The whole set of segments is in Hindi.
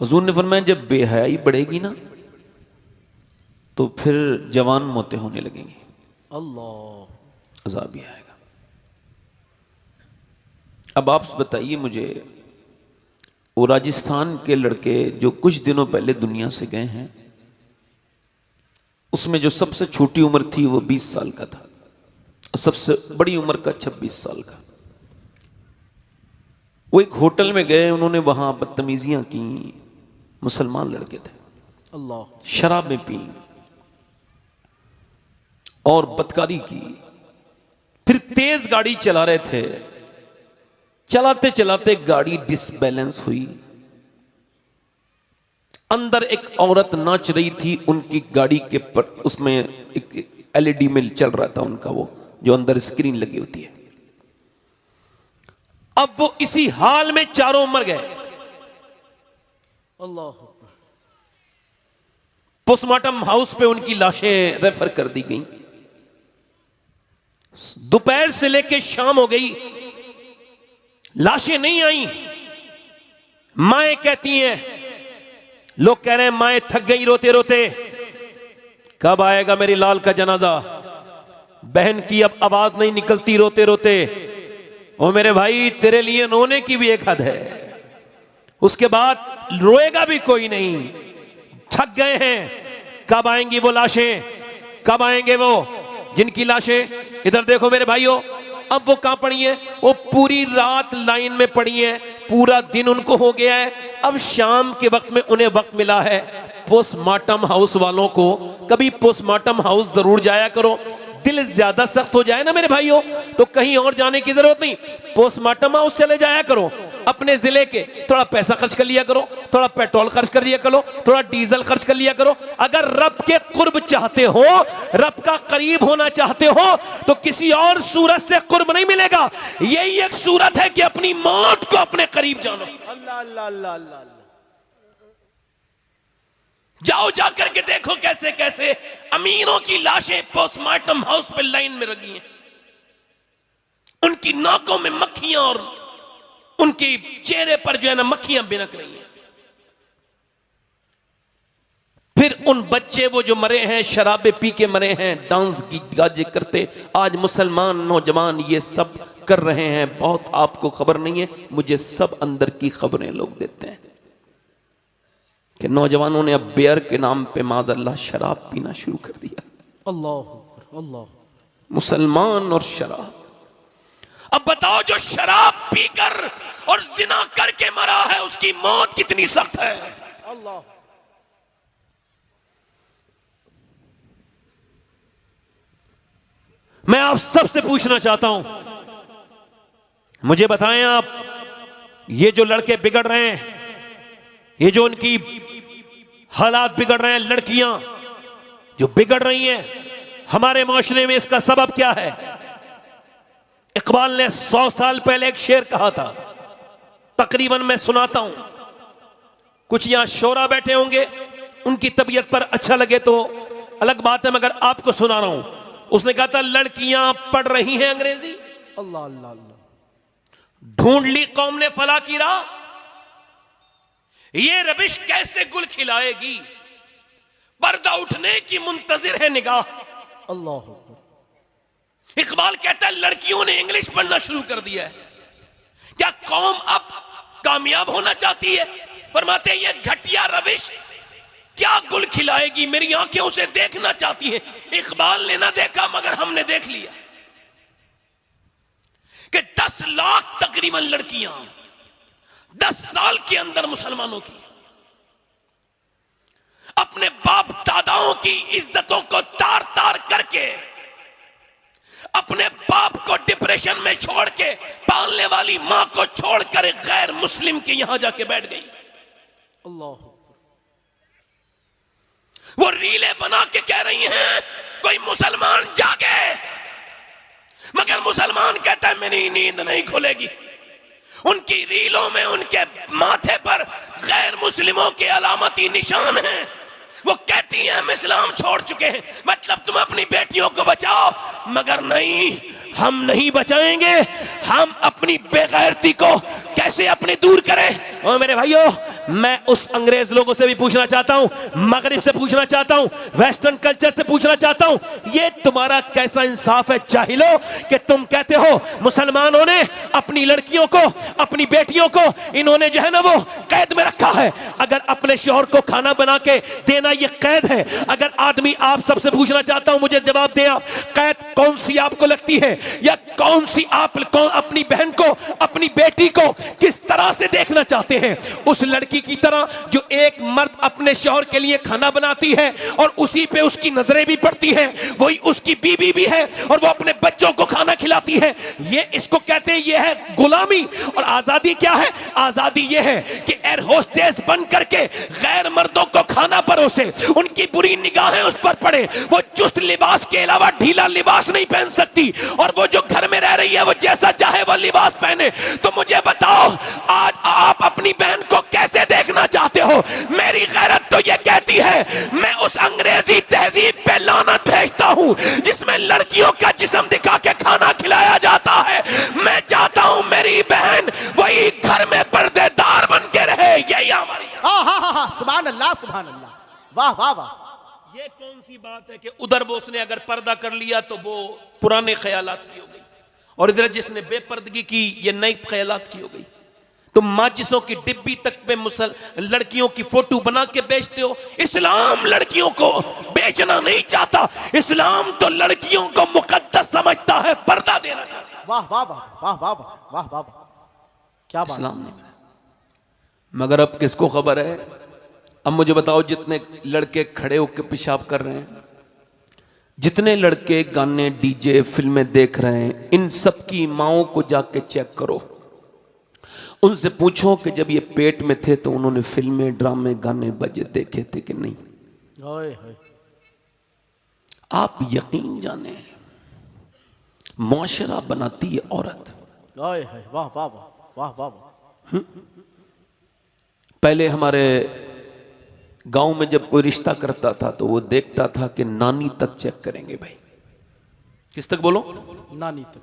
हुजूर ने फरमाया जब बेहयाई बढ़ेगी ना तो फिर जवान मौतें होने लगेंगी, अल्लाह अज़ाब भी आएगा। अब आप बताइए मुझे, वो राजस्थान के लड़के जो कुछ दिनों पहले दुनिया से गए हैं, उसमें जो सबसे छोटी उम्र थी वो 20 साल का था, सबसे बड़ी उम्र का 26 साल का। वो एक होटल में गए, उन्होंने वहां बदतमीजियां की, मुसलमान लड़के थे, अल्लाह, शराबें पी और बदकारी की, फिर तेज गाड़ी चला रहे थे, चलाते चलाते गाड़ी डिसबैलेंस हुई, अंदर एक औरत नाच रही थी, उनकी गाड़ी के पर उसमें एक एलईडी में चल रहा था उनका वो जो अंदर स्क्रीन लगी होती है। अब वो इसी हाल में चारों मर गए। अल्लाह, पोस्टमार्टम हाउस पे उनकी लाशें रेफर कर दी गई। दोपहर से लेकर शाम हो गई, लाशें नहीं आई। माएं कहती हैं, लोग कह रहे हैं माएं थक गई रोते रोते, कब आएगा मेरी लाल का जनाजा। बहन की अब आवाज नहीं निकलती रोते रोते। ओ मेरे भाई, तेरे लिए रोने की भी एक हद है, उसके बाद रोएगा भी कोई नहीं। थक गए हैं, कब आएंगी वो लाशें, कब आएंगे वो जिनकी लाशें, इधर देखो मेरे भाइयों, अब वो कहां पड़ी है, वो पूरी रात लाइन में पड़ी है, पूरा दिन उनको हो गया है। अब शाम के वक्त में उन्हें वक्त मिला है। पोस्टमार्टम हाउस वालों को कभी पोस्टमार्टम हाउस जरूर जाया करो। दिल ज्यादा सख्त हो जाए ना मेरे भाइयों तो कहीं और जाने की जरूरत नहीं, पोस्टमार्टम हाउस चले जाया करो। अपने जिले के थोड़ा पैसा खर्च कर लिया करो, थोड़ा पेट्रोल खर्च कर लिया करो, थोड़ा डीजल खर्च कर लिया करो। अगर रब के कुर्ब चाहते हो, रब का करीब होना चाहते हो तो किसी और सूरत से कुर्ब नहीं मिलेगा। यही एक सूरत है कि अपनी मौत को अपने करीब जानो। अल्लाह अल्लाह अल्लाह अल्लाह। जाओ जाकर के देखो कैसे कैसे अमीरों की लाशें पोस्टमार्टम हाउस पे लाइन में लगी हैं, उनकी नाकों में मक्खियां और उनके चेहरे पर जो है ना मक्खियां बिनक रही हैं। फिर उन बच्चे वो जो मरे हैं, शराबे पी के मरे हैं, डांस गीत गाजे करते, आज मुसलमान नौजवान ये सब कर रहे हैं। बहुत आपको खबर नहीं है, मुझे सब अंदर की खबरें लोग देते हैं कि नौजवानों ने अब बियर के नाम पे माज़अल्लाह शराब पीना शुरू कर दिया। अल्लाह अल्लाह, मुसलमान और शराब। अब बताओ, जो शराब पीकर और जिना करके मरा है उसकी मौत कितनी सख्त है। अल्लाह, मैं आप सबसे पूछना चाहता हूं, मुझे बताएं आप, ये जो लड़के बिगड़ रहे हैं, ये जो उनकी हालात बिगड़ रहे हैं, लड़कियां जो बिगड़ रही हैं हमारे माशरे में, इसका सबब क्या है? इकबाल ने 100 साल पहले एक शेर कहा था, तकरीबन मैं सुनाता हूं, कुछ यहां शोरा बैठे होंगे, उनकी तबीयत पर अच्छा लगे तो अलग बात है, मगर आपको सुना रहा हूं। उसने कहा था, लड़कियां पढ़ रही हैं अंग्रेजी, अल्लाह अल्लाह अल्लाह, ढूंढ ली कौम ने फला की राह, ये रबिश कैसे गुल खिलाएगी, पर्दा उठने की मुंतजिर है निगाह। अल्लाह, इकबाल कहता है लड़कियों ने इंग्लिश पढ़ना शुरू कर दिया है। क्या कौम अब कामयाब होना चाहती है? फरमाते हैं ये घटिया रविश क्या गुल खिलाएगी, मेरी आंखें उसे देखना चाहती हैं। इकबाल ने ना देखा मगर हमने देख लिया कि 10 लाख तकरीबन लड़कियां 10 साल के अंदर मुसलमानों की अपने बाप दादाओं की इज्जतों को तार तार करके, अपने बाप को डिप्रेशन में छोड़ के, पालने वाली मां को छोड़कर गैर मुस्लिम के यहां जाके बैठ गई। अल्लाह, वो रीलें बना के कह रही हैं कोई मुसलमान जागे, मगर मुसलमान कहता है मेरी नींद नहीं खुलेगी। उनकी रीलों में उनके माथे पर गैर मुस्लिमों के अलामती निशान हैं। वो कहती हैं हम इस्लाम छोड़ चुके हैं, मतलब तुम अपनी बेटियों को बचाओ, मगर नहीं, हम नहीं बचाएंगे। हम अपनी बेगैरती को कैसे अपने दूर करें? और मेरे भाइयों, मैं उस अंग्रेज लोगों से भी पूछना चाहता हूं, मगरिब से पूछना चाहता हूं, वेस्टर्न कल्चर से पूछना चाहता हूं, ये तुम्हारा कैसा इंसाफ है जाहिलो कि तुम कहते हो मुसलमानों ने अपनी लड़कियों को, अपनी बेटियों को इन्होंने जो है ना वो कैद में रखा है। अगर अपने शौहर को खाना बना के देना ये कैद है। अगर आदमी, आप सबसे पूछना चाहता हूं, मुझे जवाब दें आप, कैद कौन सी आपको लगती है, या कौन सी आप अपनी बहन को, अपनी बेटी को किस तरह से देखना चाहते हैं? उस लड़की की तरह जो एक मर्द अपने शौहर के लिए खाना बनाती है और उसी पे उसकी नजरें भी पड़ती हैं, वही उसकी बीवी भी है और वो अपने बच्चों को खाना खिलाती है। ये इसको कहते हैं, ये है गुलामी। और आजादी क्या है? आजादी ये है कि एयर होस्टेस बन करके गैर मर्दों को खाना परोसे, उनकी बुरी निगाहें उस पर पड़े, वो चुस्त लिबास के अलावा ढीला लिबास नहीं पहन सकती, और वो जो घर में रह रही है वो जैसा चाहे वो लिबास पहने। तो मुझे बताओ, आज आप अपनी बहन को कैसे देखना चाहते हो? मेरी गैरत तो ये कहती है, मैं उस अंग्रेजी तहजीब पे लानत भेजता हूं जिसमें लड़कियों का जिस्म दिखा के खाना खिलाया जाता है। मैं चाहता हूं मेरी बहन वही घर में पर्देदार बन के रहे। यही हमारी। सुभान अल्लाह, सुभान अल्लाह, वाह वाह वाह। ये कौन सी बात है कि उधर वो उसने अगर पर्दा कर लिया तो वो पुराने ख्यालात की हो गई, और इधर जिसने बेपर्दगी की ये नई ख्यालात की हो गई। तुम माचिसों की डिब्बी तक पे लड़कियों की फोटो बना के बेचते हो। इस्लाम लड़कियों को बेचना नहीं चाहता, इस्लाम तो लड़कियों को मुकद्दस समझता है, पर्दा देना चाहता है। वाह वाह वाह वाह वाह वाह वाह, क्या बात। इस्लाम ने, मगर अब किसको खबर है? अब मुझे बताओ, जितने लड़के खड़े होकर पेशाब कर रहे हैं, जितने लड़के गाने, डीजे, फिल्में देख रहे हैं, इन सब की माओं को जाके चेक करो। उनसे पूछो कि जब ये पेट में थे तो उन्होंने फिल्में, ड्रामे, गाने, बजे देखे थे कि नहीं। ओए होए। आप यकीन जाने, मुआशरा बनाती है औरत। ओए होए, वाह वाह वाह वाह वाह। पहले हमारे गांव में जब कोई रिश्ता करता था तो वो देखता था कि नानी तक चेक करेंगे। भाई किस तक बोलो? नानी तक।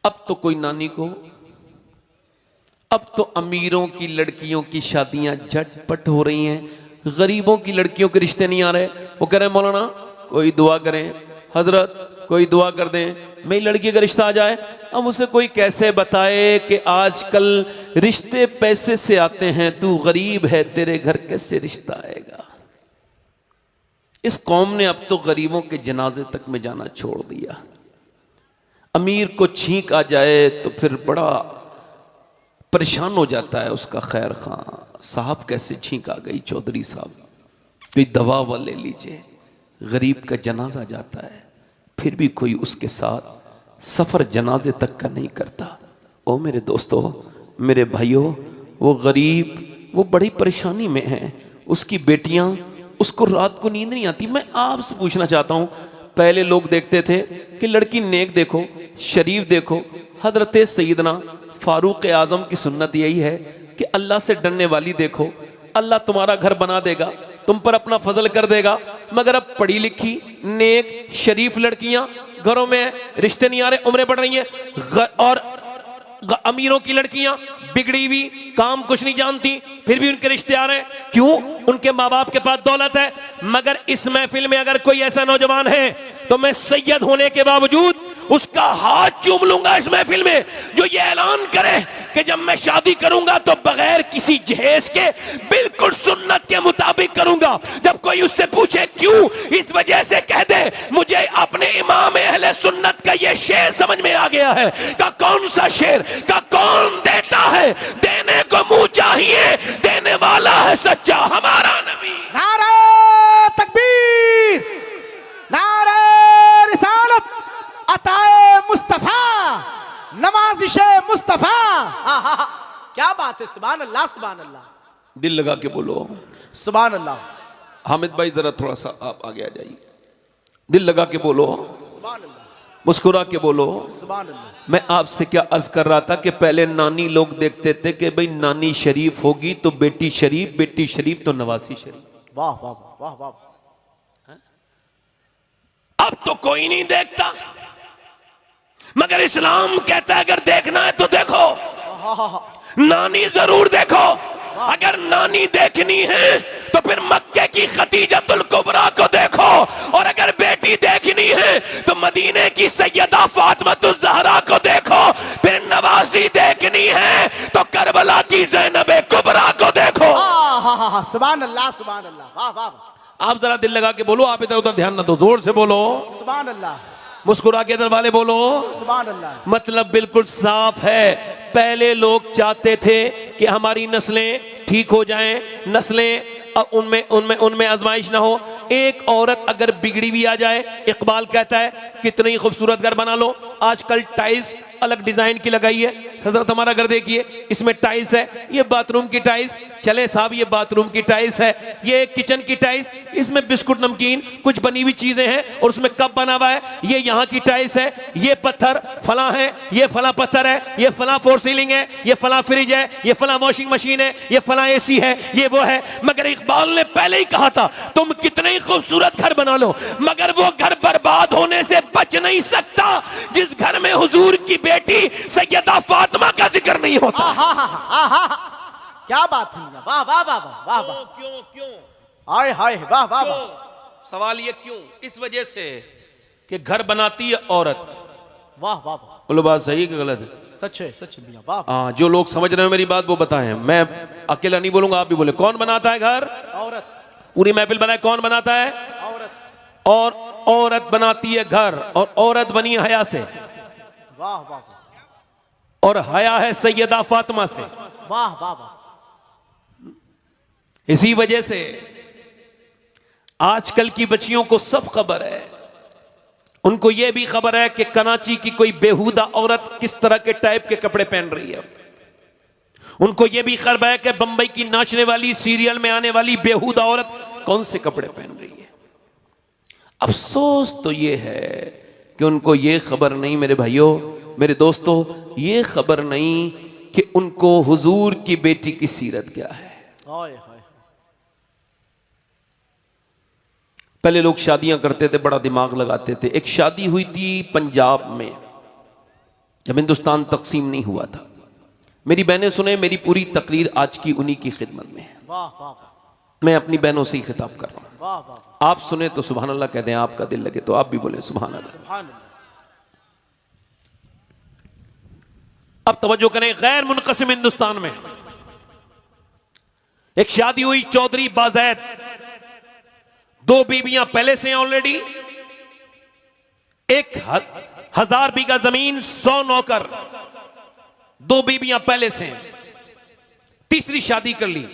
अब तो कोई नानी को, अब तो अमीरों की लड़कियों की शादियां झटपट हो रही हैं, गरीबों की लड़कियों के रिश्ते नहीं आ रहे। वो कह रहे हैं मौलाना कोई दुआ करें, हजरत कोई दुआ कर दें, मेरी लड़की का रिश्ता आ जाए। अब उसे कोई कैसे बताए कि आजकल रिश्ते पैसे से आते हैं, तू गरीब है, तेरे घर कैसे रिश्ता आएगा? इस कौम ने अब तो गरीबों के जनाजे तक में जाना छोड़ दिया। अमीर को छींक आ जाए तो फिर बड़ा परेशान हो जाता है उसका खैर खां साहब, कैसे छींक आ गई चौधरी साहब, कोई दवा वा ले लीजिए। गरीब का जनाजा जाता है, फिर भी कोई उसके साथ सफ़र जनाजे तक का नहीं करता। ओ मेरे दोस्तों, मेरे भाइयों, वो गरीब, वो बड़ी परेशानी में है, उसकी बेटियां, उसको रात को नींद नहीं आती। मैं आपसे पूछना चाहता हूँ, पहले लोग देखते थे कि लड़की नेक देखो, शरीफ देखो। हजरत सैयदना फारूक आजम की सुन्नत यही है कि अल्लाह से डरने वाली देखो, अल्लाह तुम्हारा घर बना देगा, तुम पर अपना फजल कर देगा। मगर अब पढ़ी लिखी, नेक, शरीफ लड़कियां घरों में रिश्ते नहीं आ रहे, उम्रें बढ़ रही हैं, और अमीरों की लड़कियां बिगड़ी हुई, काम कुछ नहीं जानती, फिर भी उनके रिश्ते आ रहे हैं। क्यों? उनके माँ बाप के पास दौलत है। मगर इस महफिल में अगर कोई ऐसा नौजवान है तो मैं सैयद होने के बावजूद उसका हाथ चूम लूंगा इस महफिल में जो ये ऐलान करे कि जब मैं शादी करूंगा तो बगैर किसी जहेज के बिल्कुल सुन्नत के मुताबिक करूंगा। जब कोई उससे पूछे क्यों, इस वजह से कह दे मुझे अपने इमाम अहले सुन्नत का ये शेर समझ में आ गया है। का कौन सा शेर? का कौन देता है? देने को मुंह चाहिए, देने वाला है सच्चा हमारा नबी। नारे तकबीर, नारे रिसालत, अताए मुस्तफा, नवाजिशे मुस्तफा। क्या बात है, सुभान अल्लाह, सुभान अल्लाह। दिल लगा के बोलो सुभान अल्लाह। हामिद भाई जरा थोड़ा सा आप आगे आ जाइए। दिल लगा के बोलो, सुभान अल्लाह, मुस्कुरा के बोलो। सुभान अल्लाह। मैं आपसे क्या अर्ज कर रहा था कि पहले नानी लोग देखते थे कि भाई नानी शरीफ होगी तो बेटी शरीफ, बेटी शरीफ तो नवासी शरीफ। वाह वाह वाह वाह। अब तो कोई नहीं देखता, मगर इस्लाम कहता है अगर देखना है तो देखो, नानी जरूर देखो, अगर नानी देखनी है तो फिर मक्के की खतीजतुल कुबरा को देखो, और अगर बेटी देखनी है तो मदीने की सैयदा फातिमातुज़ ज़हरा को देखो, फिर नवाजी देखनी है तो करबला की ज़ैनब कुबरा को देखो। सुभान अल्लाह सुभान अल्लाह, वाह वाह वाह। आप जरा दिल लगा के बोलो, आप इधर उधर ध्यान ना दो, जोर से बोलो सुभान अल्लाह, मुस्कुरा के इधर वाले बोलो सुभान अल्लाह। मतलब बिल्कुल साफ है। पहले लोग चाहते थे कि हमारी नस्लें ठीक हो जाएं, नस्लें उनमें उनमें उनमें आजमाइश ना हो। एक औरत अगर बिगड़ी भी आ जाए, इकबाल कहता है कितनी खूबसूरत घर बना लो, आजकल टाइल्स अलग डिजाइन की लगाई है। हजरत हमारा घर देखिए, इसमें टाइल्स है, ये बाथरूम की टाइल्स, चले साहब ये बाथरूम की टाइल्स है, ये किचन की टाइल्स, इसमें बिस्कुट नमकीन कुछ बनी हुई चीजें हैं और उसमें कप बना हुआ है, ये यहाँ की टाइल्स है, ये पत्थर फला है, ये फला पत्थर है, ये फला फोर सीलिंग है, ये फला फ्रिज है, ये फला वॉशिंग मशीन है, ये फला एसी है, ये वो है। मगर इकबाल ने पहले ही कहा था तुम कितने ही खूबसूरत घर बना लो, मगर वो घर बर्बाद होने से बच नहीं सकता जिस घर में हुजूर की बेटी सैयदा फातिमा का जिक्र नहीं होता। क्या बात है, वाह वाह वाह वाह वाह। क्यों क्यों हाय हाय, वाह वाह वाह। सवाल ये क्यों? इस वजह से कि घर बनाती है औरत। वाह वाह वाह, बोलो बात सही कि गलत है? सच है सच है मियां, वाह। हाँ, जो लोग समझ रहे हो मेरी बात वो बताएं, मैं अकेला नहीं बोलूंगा, आप भी बोले। कौन बनाता है घर? औरत। पूरी महफिल बनाए, कौन बनाता है? औरत। और औरत बनाती है घर, और औरत बनी हया से, वाह वाह वाह, और हया है सैयदा फातिमा से। वाह वाह वाह। इसी वजह से आजकल की बच्चियों को सब खबर है, उनको यह भी खबर है कि कराची की कोई बेहुदा औरत किस तरह के टाइप के कपड़े पहन रही है। उनको यह भी खबर है कि बंबई की नाचने वाली सीरियल में आने वाली बेहुदा औरत कौन से कपड़े पहन रही है। अफसोस तो यह है कि उनको यह खबर नहीं, मेरे भाइयों मेरे दोस्तों, यह खबर नहीं कि उनको हुजूर की बेटी की सीरत क्या है। हाय हाय, पहले लोग शादियां करते थे, बड़ा दिमाग लगाते थे। एक शादी हुई थी पंजाब में, जब हिंदुस्तान तकसीम नहीं हुआ था। मेरी बहनें सुने, मेरी पूरी तकरीर आज की उन्हीं की खिदमत में है। वाह वाह वाह, मैं अपनी बहनों से ही खिताब कर रहा हूं। वाह वाह, आप सुने तो सुभान अल्लाह कह दें, आपका दिल लगे तो आप भी बोले सुभान अल्लाह। सुभान अल्लाह। अब तवज्जो करें, गैर मुनक़सिम हिंदुस्तान में एक शादी हुई चौधरी बाज़ैद, 2 बीबियां पहले से ऑलरेडी, 1000 बीघा जमीन, 100 नौकर, 2 बीबियां पहले से हैं। तीसरी शादी कर ली,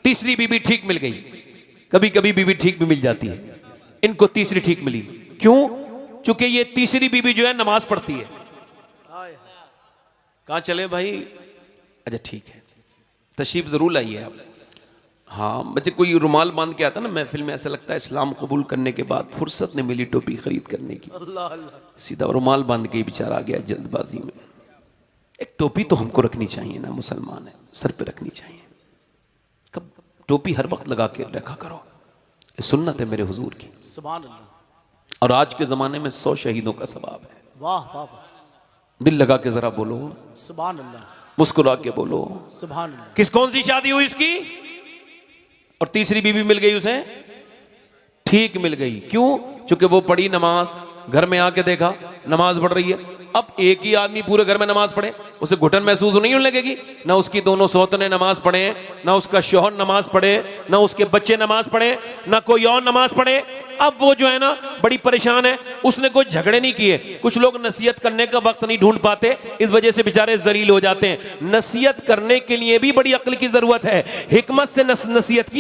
तीसरी बीबी ठीक मिल गई। कभी कभी बीबी ठीक भी मिल जाती है, इनको तीसरी ठीक मिली। क्यों? चूंकि ये तीसरी बीबी जो है नमाज पढ़ती है। कहां चले भाई? अच्छा ठीक है, तशरीफ जरूर लाइए आप। हाँ, बच्चे कोई रुमाल बांध के आता ना महफिल में, ऐसा लगता है इस्लाम कबूल करने के बाद फुर्सत ने मिली टोपी खरीद करने की, अल्लाह अल्लाह, सीधा रुमाल बांध के ही बेचारा आ गया जल्दबाजी में। एक टोपी तो हमको रखनी चाहिए ना, मुसलमान है, सर पे रखनी चाहिए। कब टोपी हर वक्त लगा के रखा करो, ये सुन्नत है मेरे हुजूर की। सुभान अल्लाह। और आज के जमाने में 100 शहीदों का सवाब है। वाह वाह वाह, दिल लगा के जरा बोलो, सुभान अल्लाह, मुस्कुरा के बोलो। सुभान अल्लाह। किस कौन सी शादी हुई इसकी? और तीसरी बीवी मिल गई उसे, ठीक मिल गई। क्यों? चूंकि वो पढ़ी नमाज, घर में आके देखा नमाज पढ़ रही है। अब एक ही आदमी पूरे घर में नमाज पढ़े, उसे घुटन महसूस नहीं होने लगेगी? ना उसकी दोनों सौतने नमाज पढ़े, ना उसका शौहर नमाज पढ़े, ना उसके बच्चे नमाज पढ़े, ना कोई और नमाज पढ़े। अब वो जो है ना बड़ी परेशान है। उसने कोई झगड़े नहीं किए, कुछ लोग नसीहत करने का वक्त नहीं ढूंढ पाते, इस वजह से बेचारे जलील हो जाते हैं। नसीहत करने के लिए भी बड़ी अक्ल की जरूरत है, हिकमत से नसीहत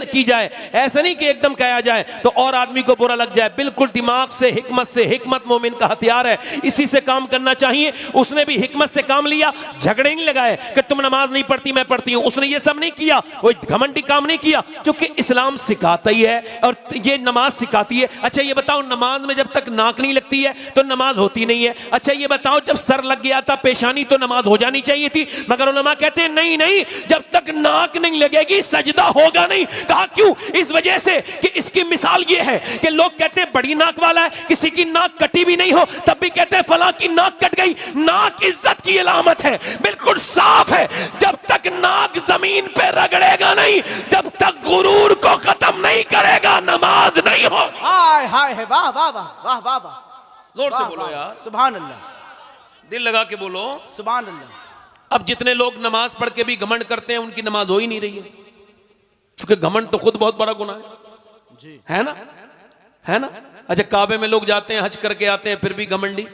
की जाए। ऐसा नहीं कि एकदम कहा जाए तो और आदमी को बुरा लग जाए। बिल्कुल दिमाग से, हिकमत से। हिकमत मोमिन का हथियार है, इसी से काम करना चाहिए। उसने भी हिकमत से काम लिया, झगड़े नहीं लगाए कि तुम नमाज नहीं पढ़ती मैं पढ़ती हूं। उसने ये सब नहीं किया, वो घमंडी काम नहीं किया, क्योंकि इस्लाम सिखाता ही है और ये नमाज सिखाती है। अच्छा ये बताओ, नमाज में जब तक नाक नहीं लगती है तो नमाज होती नहीं है। अच्छा ये बताओ, जब सर लग गया था पेशानी तो नमाज हो जानी चाहिए थी, मगर उलमा कहते हैं नहीं नहीं, जब तक नाक नहीं लगेगी सजदा होगा नहीं। कहा क्यों? इस वजह से कि इसकी मिसाल ये है कि लोग कहते हैं हैं बड़ी नाक वाला है, किसी की नाक कटी भी नहीं हो तब भी कहते हैं फलां की नाक कट गई। नाक इज्जत की अलामत है, बिल्कुल साफ है। जब तक नाक जमीन पे रगड़ेगा नहीं, जब तक गुरूर को खत्म नहीं करेगा, नमाज नहीं हो। हाय हाय है, वाह वाह वाह वाह वाह वाह, जोर से वाह, बोलो वाह, यार, सुभान अल्लाह, दिल लगा के बोलो। सुभान अल्लाह। अब जितने लोग नमाज पढ़ के भी घमंड करते हैं, उनकी नमाज हो ही नहीं रही है, क्योंकि घमंड तो खुद बहुत बड़ा गुनाह है जी, है ना, है ना। अच्छा, काबे में लोग जाते हैं, हज करके आते हैं, फिर भी घमंडी,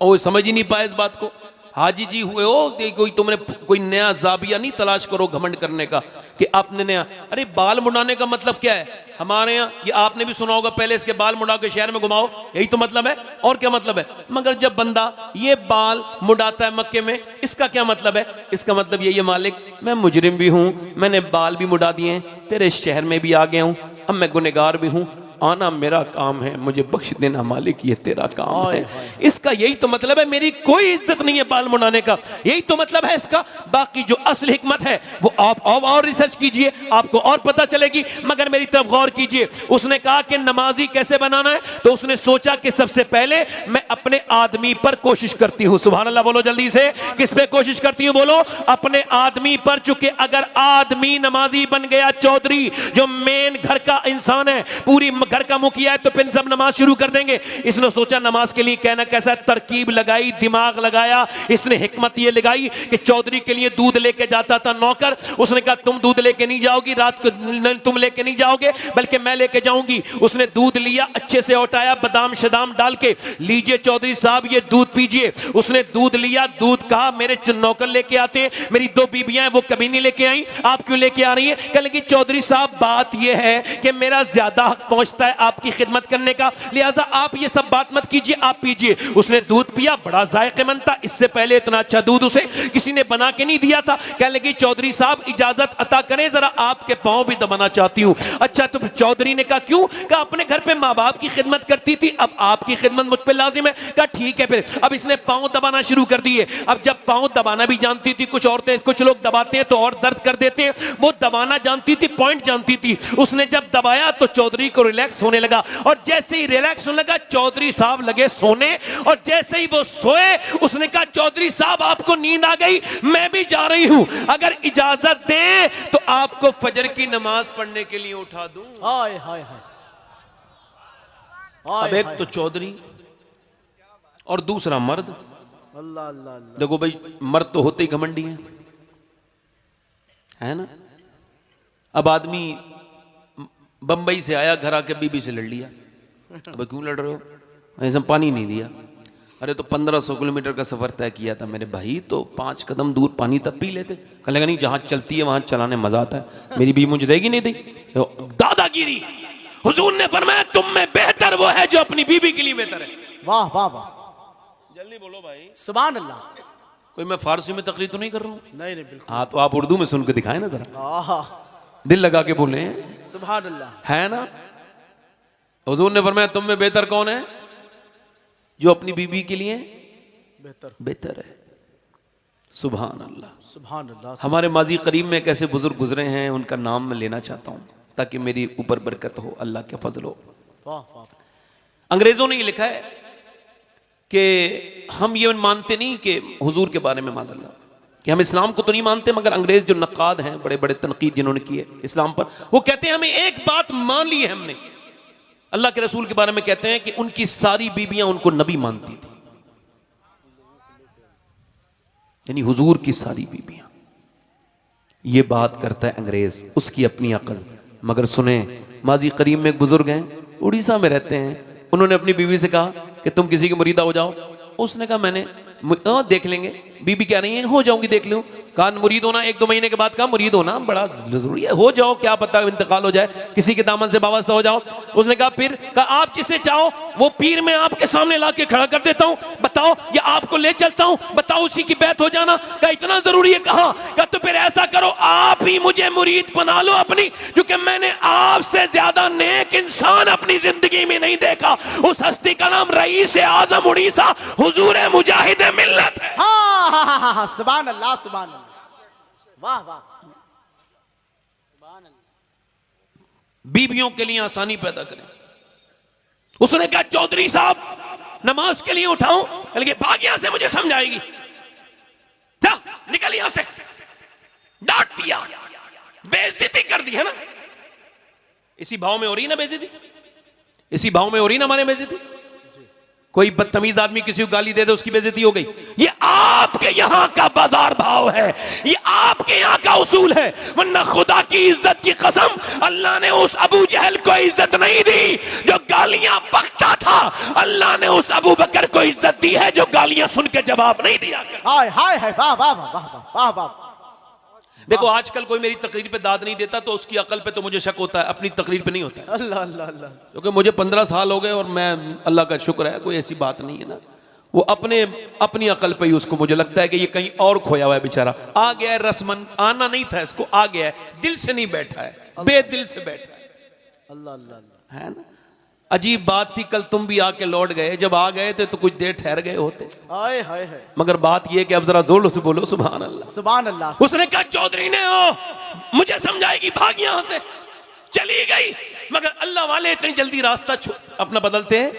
और वो समझ ही नहीं पाए इस बात को। हाजी जी हुए हो, कोई तुमने कोई नया जाबिया नहीं तलाश करो घमंड करने का कि आपने नया। अरे बाल मुड़ाने का मतलब क्या है हमारे यहाँ, ये आपने भी सुना होगा, पहले इसके बाल मुड़ा के शहर में घुमाओ, यही तो मतलब है, और क्या मतलब है। मगर जब बंदा ये बाल मुड़ाता है मक्के में, इसका क्या मतलब है? इसका मतलब यही है, मालिक मैं मुजरिम भी हूं, मैंने बाल भी मुड़ा दिए हैं, तेरे शहर में भी आ गया हूं, अब मैं गुनहगार भी हूं, आना मेरा काम है, मुझे बख्श देना मालिक, ये तेरा काम है। इसका यही तो मतलब है, मेरी कोई इज्जत नहीं है बाल मुड़ाने का, यही तो मतलब है इसका। बाकी जो असल हिकमत है वो आप और रिसर्च कीजिए, आपको और पता चलेगी। मगर मेरी तरफ गौर कीजिए, उसने कहा कि नमाजी कैसे बनाना है, तो उसने सोचा कि सबसे पहले मैं अपने आदमी पर कोशिश करती हूं। सुभान अल्लाह बोलो जल्दी से, किस पे कोशिश करती हूं? बोलो अपने आदमी पर। चूंकि अगर आदमी नमाजी बन गया, चौधरी जो मेन घर का इंसान है, पूरी घर का मुखिया है, तो फिर सब नमाज शुरू कर देंगे। इसने सोचा नमाज के लिए कहना कैसा, तरकीब लगाई, दिमाग लगाया। इसने हिकमत ये लगाई कि चौधरी के लिए दूध लेके जाता था नौकर, उसने कहा तुम दूध लेके नहीं जाओगी, रात को तुम लेके नहीं जाओगे बल्कि मैं लेके जाऊंगी। उसने दूध लिया, अच्छे से उठाया, बादाम शदाम डाल के, लीजिए चौधरी साहब ये दूध पीजिए। उसने दूध लिया, दूध कहा मेरे नौकर लेके आते हैं, मेरी दो बीबियां हैं वो कभी नहीं लेके आई, आप क्यों लेके आ रही है? कहने लगी चौधरी साहब बात यह है कि मेरा ज्यादा हक पहुंचता है आपकी खिदमत करने का, लिहाजा आप ये सब बात मत कीजिए, आप पीजिए। उसने दूध पिया, बड़ा जायकेमंद था, इससे पहले इतना अच्छा दूध उसे किसी ने बना के नहीं दिया था। कहने लगी चौधरी साहब इजाजत अता करें, जरा आपके पांव भी दबाना चाहती हूं। अच्छा, तो चौधरी ने कहा क्यों? कहा अपने घर पे माँ बाप की खिदमत करती थी, अब आपकी खिदमत मुझ पे लाजिम है। कहा ठीक है। फिर अब इसने पांव दबाना शुरू कर दिए। अब जब पांव दबाना भी जानती थी, कुछ औरतें, कुछ लोग दबाते हैं तो और दर्द कर देते हैं, वो दबाना जानती थी, पॉइंट जानती थी। उसने जब दबाया तो चौधरी को रिलैक्स होने लगा, और जैसे ही रिलैक्स होने लगा चौधरी साहब लगे सोने, और जैसे ही वो सोए उसने कहा चौधरी साहब आपको नींद आ गई, मैं भी जा रही हूं, अगर इजाजत दें तो आपको फजर की नमाज पढ़ने के लिए उठा दूं। हाय हाय हाय, अब एक तो चौधरी और दूसरा मर्द। अल्लाह अल्लाह अल्लाह, देखो भाई, मर्द तो होते ही घमंडी हैं, है ना। अब आदमी बंबई से आया, घर आके बीबी से लड़ लिया। अब क्यों लड़ रहे हो? ऐसा पानी नहीं दिया। अरे तो 1500 किलोमीटर का सफर तय किया था मेरे भाई, तो 5 कदम दूर पानी तब पी लेते। कहने लगा नहीं, जहां चलती है वहां चलाने मजा आता है, मेरी बीबी मुझे देगी नहीं दी। दादागिरी। हुजूर ने फरमाया तुम में बेहतर वो है जो अपनी बीबी के लिए बेहतर है। वाह वाह वाह, जल्दी बोलो भाई, सुभान अल्लाह। कोई मैं फारसी में तकरीर तो नहीं कर रहा हूं? नहीं नहीं बिल्कुल, हाँ तो आप उर्दू में सुन के दिखाए ना जरा, आहा, दिल लगा के बोले, सुभान अल्लाह, है ना। हुजूर ने फरमाया तुम में बेहतर कौन है? जो अपनी बीबी के लिए बेहतर बेहतर है। सुभान अल्लाह, सुभान अल्लाह। हमारे माजी करीब में कैसे बुजुर्ग गुजरे हैं, उनका नाम मैं लेना चाहता हूं ताकि मेरी ऊपर बरकत हो, अल्लाह के फजल हो। वाह वाह, अंग्रेजों ने ये लिखा है कि हम ये मानते नहीं कि हुजूर के बारे में माज़अल्लाह कि हम इस्लाम को तो नहीं मानते, मगर अंग्रेज जो नक़ाद हैं, बड़े बड़े तनकीद जिन्होंने की है इस्लाम पर, वो कहते हैं हमें एक बात मान ली है हमने, अल्लाह के रसूल के बारे में कहते हैं कि उनकी सारी बीबियां उनको नबी मानती थी, यानी हुजूर की सारी बीबियां। ये बात करता है अंग्रेज, उसकी अपनी अकल। मगर सुने, माजी करीब में एक बुजुर्ग हैं, उड़ीसा में रहते हैं, उन्होंने अपनी बीवी से कहा कि तुम किसी की मुरीदा हो जाओ। उसने कहा मैंने देख लेंगे। बीबी कह रही है हो जाऊंगी, देख लूं। कहा मुरीद होना 1-2 महीने के बाद, कहा मुरीद होना बड़ा जरूरी है, हो जाओ, क्या पता इंतकाल हो जाए, किसी के दामन से वाबस्ता हो जाओ। उसने कहा फिर? कहा आप जिसे चाहो वो पीर मैं आपके सामने ला के खड़ा कर देता हूं, बताओ, या आपको ले चलता हूं, बताओ, उसी की बैत हो जाना। कहा इतना जरूरी है? कहा तो फिर ऐसा करो, आप ही मुझे मुरीद बना लो अपनी, क्योंकि मैंने आपसे ज्यादा नेक इंसान अपनी जिंदगी में नहीं देखा। उस हस्ती का नाम रईस आजम उड़ीसा हुजूर मुजाहिद मिल्लत है। हाँ हाँ हाँ हाँ, सुभान अल्लाह, सुभान अल्लाह, वाह वाह, बीबियों के लिए आसानी पैदा करें। उसने कहा चौधरी साहब नमाज के लिए उठाऊं, बल्कि भाग यहां से, मुझे समझ आएगी, जा निकल यहां से। डांट दिया, बेइज्जती कर दी है ना। इसी भाव में हो रही ना बेइज्जती, इसी भाव में हो रही ना हमारे बेइज्जती। कोई बदतमीज आदमी किसी को गाली दे दे उसकी बेइज्जती हो गई। ये आपके यहां का बाजार भाव है, ये आपके यहां का उसूल है, वरना खुदा की इज्जत की कसम अल्लाह ने उस अबू जहल को इज्जत नहीं दी जो गालियां बकता था। अल्लाह ने उस अबू बकर को इज्जत दी है जो गालियां सुन के जवाब नहीं दिया। हाय हाय हाय, वाह वाह वाह वाह वाह वाह। देखो आजकल कोई मेरी तकरीर पे दाद नहीं देता तो उसकी अकल पे तो मुझे शक होता है, अपनी तकरीर पे नहीं होता है। अल्लाह अल्लाह अल्लाह। क्योंकि मुझे 15 साल हो गए और मैं, अल्लाह का शुक्र है, कोई ऐसी बात नहीं है ना। वो अपनी अकल पे ही उसको मुझे लगता है कि ये कहीं और खोया हुआ है बेचारा। आ गया है रस्मन, आना नहीं था इसको, आ गया है, दिल से नहीं बैठा है, बेदिल से बैठा है। अल्लाह अल्लाह अल्लाह, है ना। अजीब बात थी, कल तुम भी आके लौट गए, जब आ गए थे तो कुछ देर ठहर गए होते। हाय हाय हाय। मगर बात यह कि अब जरा जोर से बोलो सुभान अल्लाह, सुभान अल्लाह। उसने कहा चौधरी ने हो, मुझे समझाएगी, भाग यहां से। चली गई, मगर अल्लाह वाले इतनी जल्दी रास्ता अपना बदलते हैं?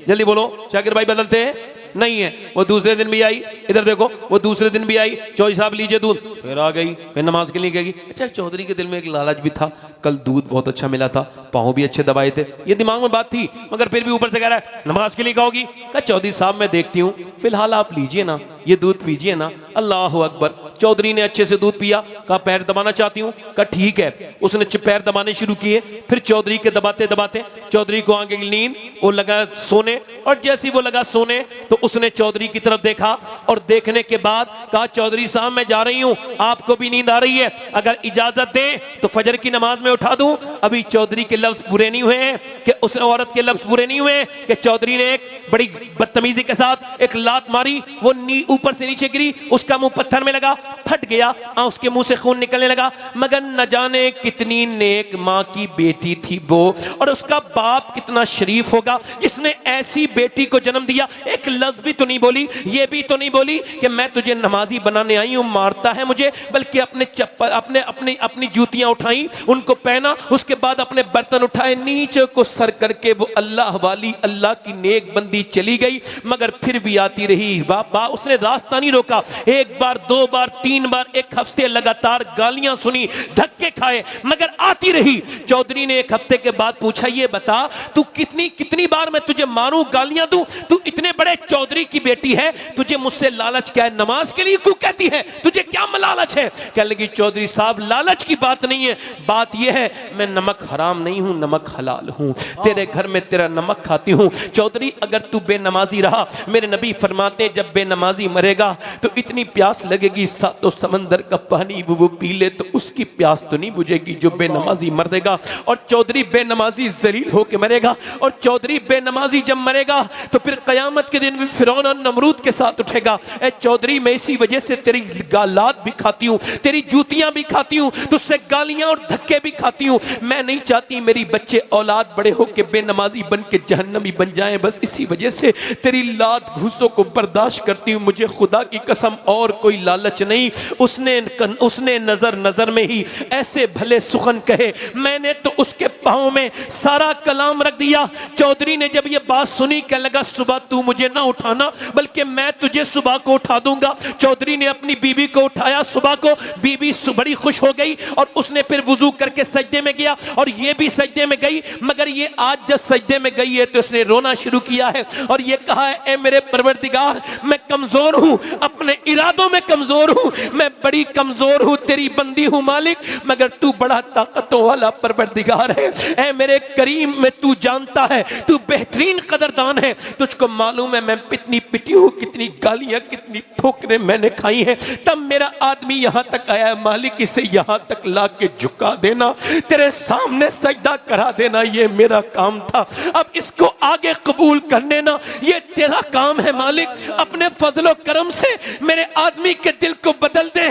जल्दी बोलो शाकिर भाई, बदलते हैं? नहीं है। वो दूसरे दिन भी आई, इधर देखो, वो दूसरे दिन भी आई, चौधरी साहब लीजिए दूध, फिर आ गई, फिर नमाज के लिए गई। अच्छा, चौधरी के दिल में एक लालच भी था, कल दूध बहुत अच्छा मिला था, पाँव भी अच्छे दबाए थे, ये दिमाग में बात थी, मगर फिर भी ऊपर से कह रहा है नमाज के लिए कहोगी। कहा चौधरी साहब मैं देखती हूँ, फिलहाल आप लीजिए ना, ये दूध पीजिए ना। अल्लाह अकबर। चौधरी ने अच्छे से दूध पिया, कहा पैर दबाना चाहती हूँ। कहा ठीक है। उसने पैर दबाने शुरू किए, फिर चौधरी के दबाते दबाते चौधरी को आ गई नींद, वो लगा सोने, और जैसे ही वो लगा सोने तो उसने चौधरी की तरफ देखा, और देखने के बाद कहा चौधरी साहब मैं जा रही हूं, आपको भी नींद आ रही है, अगर इजाजत दें तो फजर की नमाज में उठा दूं। अभी चौधरी के लफ्ज पूरे नहीं हुए हैं कि उस औरत के लफ्ज पूरे नहीं हुए कि चौधरी ने एक बड़ी बदतमीजी के साथ एक लात मारी, वो ऊपर से नीचे गिरी, उसका मुंह पत्थर में लगा, फट गया, उसके मुंह से खून निकलने लगा। मगर न जाने कितनी नेक मां की बेटी थी वो, और उसका बाप कितना शरीफ होगा जिसने ऐसी बेटी को जन्म दिया। एक लफ्ज भी तो नहीं बोली, ये भी तो नहीं बोली कि मैं तुझे नमाजी बनाने आई हूं, मारता है मुझे, बल्कि अपने चप्पल अपनी जूतियां उठाई, उनको पहना, उसके बाद अपने बर्तन उठाए, नीचे को सर करके वो अल्लाह वाली, अल्लाह की नेक बंदी चली गई। मगर फिर भी आती रही, बाबा उसने रास्ता नहीं रोका। एक बार, दो बार, तीन बार, एक हफ्ते लगातार गालियां सुनी, धक्के खाए, मगर आती रही। चौधरी ने एक हफ्ते के बाद पूछा, ये बता तू कितनी बार मैं तुझे मारूं, गालियां दूं, तू इतने बड़े चौधरी की बेटी है, तुझे मुझसे लालच क्या है, नमाज के लिए क्यों कहती है, तुझे क्या लालच है? कह लगी चौधरी साहब लालच की बात नहीं है, बात यह है मैं नमक हराम नहीं हूं, नमक हलाल हूं, तेरे घर में तेरा नमक खाती हूं। चौधरी अगर तू बेनमाजी रहा, मेरे नबी फरमाते जब बेनमाजी मरेगा तो इतनी प्यास लगेगी सातों समंदर का पानी वो पी ले तो उसकी प्यास तो नहीं बुझेगी जो बेनमाजी मर देगा। और चौधरी बेनमाजी जलील होके मरेगा, और चौधरी बेनमाजी जब मरेगा तो फिर कयामत के दिन भी फिरौन और नमरूद के साथ उठेगा। ए चौधरी मैं इसी वजह से तेरी गालात भी खाती हूँ, तेरी जूतियां भी खाती हूँ, तुझसे गालियां और धक्के भी खाती हूँ। मैं नहीं चाहती मेरी बच्चे औलाद बड़े होके बेनमाजी बन के जहन्नमी बन जाएं, बस इसी वजह से तेरी लात घूसों को बर्दाश्त करती हूँ। मुझे खुदा की कसम और कोई लालच नहीं। उसने नजर में ही ऐसे भले सुखन कहे, मैंने तो उसके पाँव में सारा कलाम रख दिया। चौधरी ने जब ये बात सुनी, कह लगा सुबह तू मुझे ना उठाना, बल्कि मैं तुझे सुबह को उठा दूंगा। चौधरी ने अपनी बीबी को उठाया सुबह को, बीबी बड़ी खुश हो गई, और उसने फिर वुजू करके सजदे में गया, और ये भी सजदे में गई। मगर ये आज जब सजदे में गई है तो इसने रोना शुरू किया है, और ये कहा है ए मेरे परवरदिगार मैं कमजोर हूं, अपने इरादों में कमजोर हूं, मैं बड़ी कमजोर हूं, तेरी बंदी हूं मालिक, मगर तू बड़ा ताकतों वाला परवरदिगार है। ए मेरे करीम में तू जानता है, तू बेहतरीन कदरदान है, तुझको मालूम है मैं कितनी पिटी हूं, कितनी गालियां, कितनी ठोकरें मैंने खाई हैं। तब मेरा आदमी यहां तक आया है, मालिक इसे यहां तक ला के झुका देना, तेरे सामने सजदा करा देना, ये मेरा काम था, अब इसको आगे कबूल कर लेना, ये तेरा काम है मालिक। अपने फजलो करम से मेरे आदमी के दिल को बदल दे।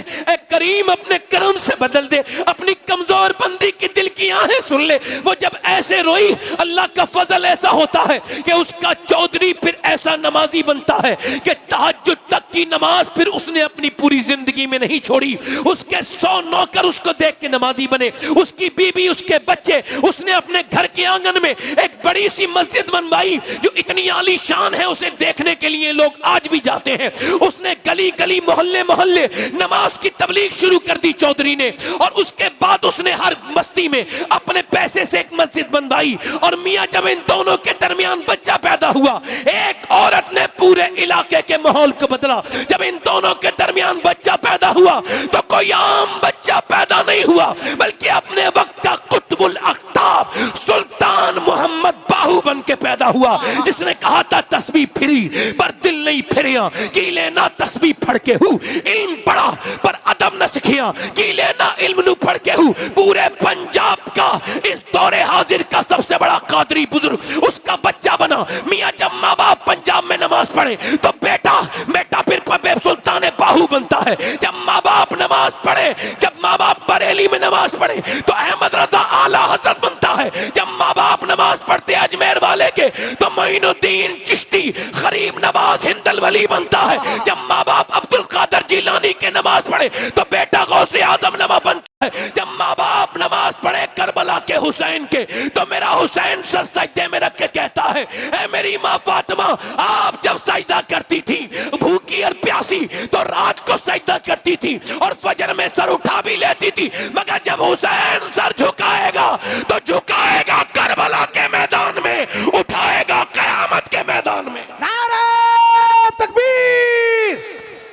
करीम अपने करम से बदल दे। अपनी कमजोर बंदी की दिल की आहें सुन ले। वो जब ऐसे रोई, अल्लाह का फजल ऐसा होता है कि उसका चौधरी फिर ऐसा नमाजी बनता है कि तहज्जुद तक की नमाज फिर उसने अपनी पूरी जिंदगी में नहीं छोड़ी। उसके 100 नौकर उसको देख के नमाजी बने, उसकी बीवी, उसके बच्चे। उसने अपने घर के आंगन में एक बड़ी सी मस्जिद बनवाई जो इतनी आली शान है, उसे देखने के लिए लोग आज भी जाते हैं। उसने गली गली, मोहल्ले मोहल्ले नमाज की तबलीग शुरू कर दी चौधरी ने। और उसके बाद उसने हर बस्ती में अपने पैसे से एक मस्जिद बनवाई। और मियां, जब इन दोनों के दरमियान बच्चा पैदा हुआ, एक औरत ने पूरे इलाके के माहौल को बदला। जब इन दोनों के दरमियान बच्चा पैदा हुआ तो कोई आम बच्चा पैदा नहीं हुआ, बल्कि अपने वक्त का कुतुबुल अख्ताब सुल्तान मोहम्मद बाहू बन के पैदा हुआ, जिसने कहा था तस्बीह फिरी पर दिल नहीं फिरिया, की लेना तस्बीह फड़ के हूं, इल्म पढ़ा पर अदब न सीखिया, की लेना इल्म नु फड़ के हूं। पूरे पंजाब का इस दौरे हाजिर का सबसे बड़ा कादरी बुजुर्ग उसका बच्चा बना। मियां, जब माँ बाप पंजाब में नमाज पढ़े तो बेटा फिर सुल्तान बाहू बनता है। जब माँ बाप नमाज पढ़े, जब माँ बाप बरेली में नमाज पढ़े तो अहमद रजा आला हजरत बनता है। जब माँ बाप नमाज पढ़ते अजमेर वाले के तो मोइनुद्दीन चिश्ती, गरीब नवाज, हिंदल वली बनता है। जब माँ बाप अब्दुल कादर जिलानी के नमाज पढ़े तो बेटा गौसे आजम नमा बनता है। जब माँ बाप नमाज पढ़े करबला के हुसैन के तो मेरा हुसैन सर सजदे में रख के कहता है, ऐ मेरी माँ फातिमा, आप जब सजदा करती थी भूखी और प्यासी तो रात को सजदा करती थी और फजर में सर उठा भी लेती थी, मगर जब हुसैन सर झुकाएगा तो झुकाएगा करबला के मैदान में, उठाएगा कयामत के मैदान में। नारे तकबीर,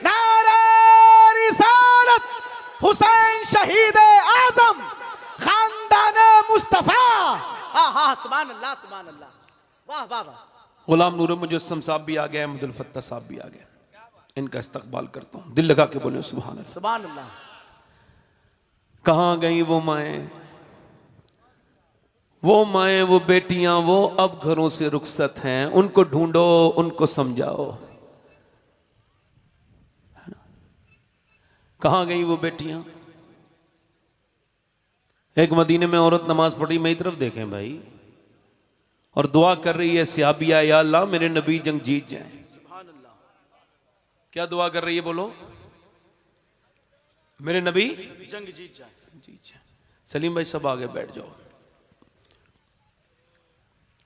नारे रिसालत, हुसैन शहीद आजम, खानदान मुस्तफा। हाँ हाँ, सुभान अल्लाह, सुभान अल्लाह, वाह वाह वाह। गुलाम नूर मुजस्सम साहब भी आ गए, अहमदुल फत्ता साहब भी आ गए। इनका इस्तकबाल करता हूं, दिल लगा के बोले सुभान अल्लाह, सुभान अल्लाह। कहां गई वो माएं, वो बेटियां, वो अब घरों से रुखसत हैं। उनको ढूंढो, उनको समझाओ। कहां गई वो बेटियां? एक मदीने में औरत नमाज पढ़ी, मेरी तरफ देखें भाई, और दुआ कर रही है सियाबिया, या अल्लाह मेरे नबी जंग जीत जाएं। क्या दुआ कर रही है बोलो? मेरे नबी जंग जीत जाए, जीत जाए। सलीम भाई सब आगे बैठ जाओ।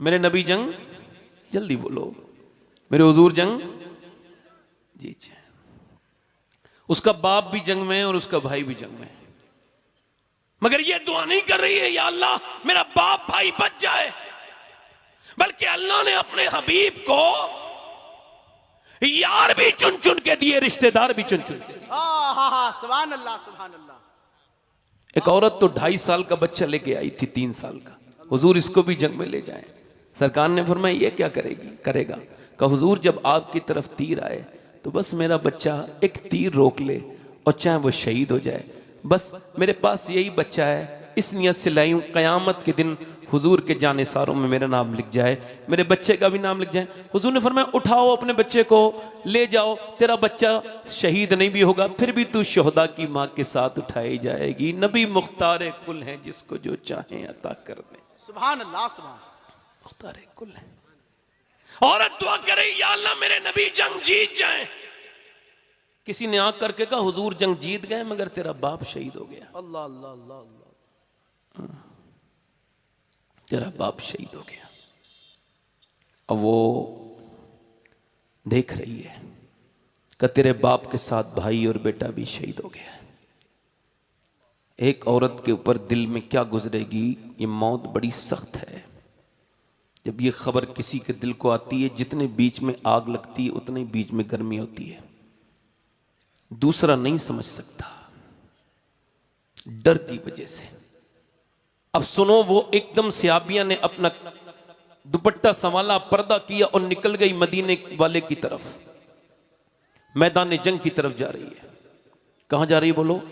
मेरे नबी जंग, जल्दी बोलो, मेरे हुजूर जंग जीत जाए। उसका बाप भी जंग में और उसका भाई भी जंग में, मगर ये दुआ नहीं कर रही है या अल्लाह मेरा बाप भाई बच जाए, बल्कि अल्लाह ने अपने हबीब को यार भी चुन चुन के दिए, रिश्तेदार भी चुन चुन के दिए। सुभान अल्लाह, सुभान अल्लाह। एक औरत तो 2.5 साल का बच्चा लेके आई थी, 3 साल का। हुजूर इसको भी जंग में ले जाएं। सरकार ने फरमाया ये क्या करेगा? कहा हुजूर जब आपकी तरफ तीर आए तो बस मेरा बच्चा एक तीर रोक ले और चाहे वो शहीद हो जाए, बस मेरे पास यही बच्चा है। इस नियत से लाई हूं कयामत के दिन हुजूर के जानिसारों में मेरा नाम लिख जाए, मेरे बच्चे का भी नाम लिख जाए। हुजूर ने फरमाया उठाओ अपने बच्चे को, ले जाओ, तेरा बच्चा शहीद नहीं भी होगा फिर भी तू शोहदा की माँ के साथ उठाई जाएगी। नबी मुख्तार कुल है, जिसको जो चाहे अता कर दे। सुभान अल्लाह, सुभान मुख्तार कुल है। औरत दुआ करे या अल्लाह मेरे नबी जंग जीत जाए। किसी ने आंख करके कहा हुजूर जंग जीत गए मगर तेरा बाप शहीद हो गया। अल्लाह अल्लाह अल्लाह अल्लाह, तेरा बाप शहीद हो गया। अब वो देख रही है कि तेरे बाप के साथ भाई और बेटा भी शहीद हो गया। एक औरत के ऊपर दिल में क्या गुजरेगी, ये मौत बड़ी सख्त है। जब ये खबर किसी के दिल को आती है, जितने बीच में आग लगती है उतने ही बीच में गर्मी होती है। दूसरा नहीं समझ सकता डर की वजह से। अब सुनो, वो एकदम सियाबिया ने अपना दुपट्टा संभाला, पर्दा किया और निकल गई मदीने वाले की तरफ, मैदान जंग की तरफ जा रही है। कहां जा रही है बोलो?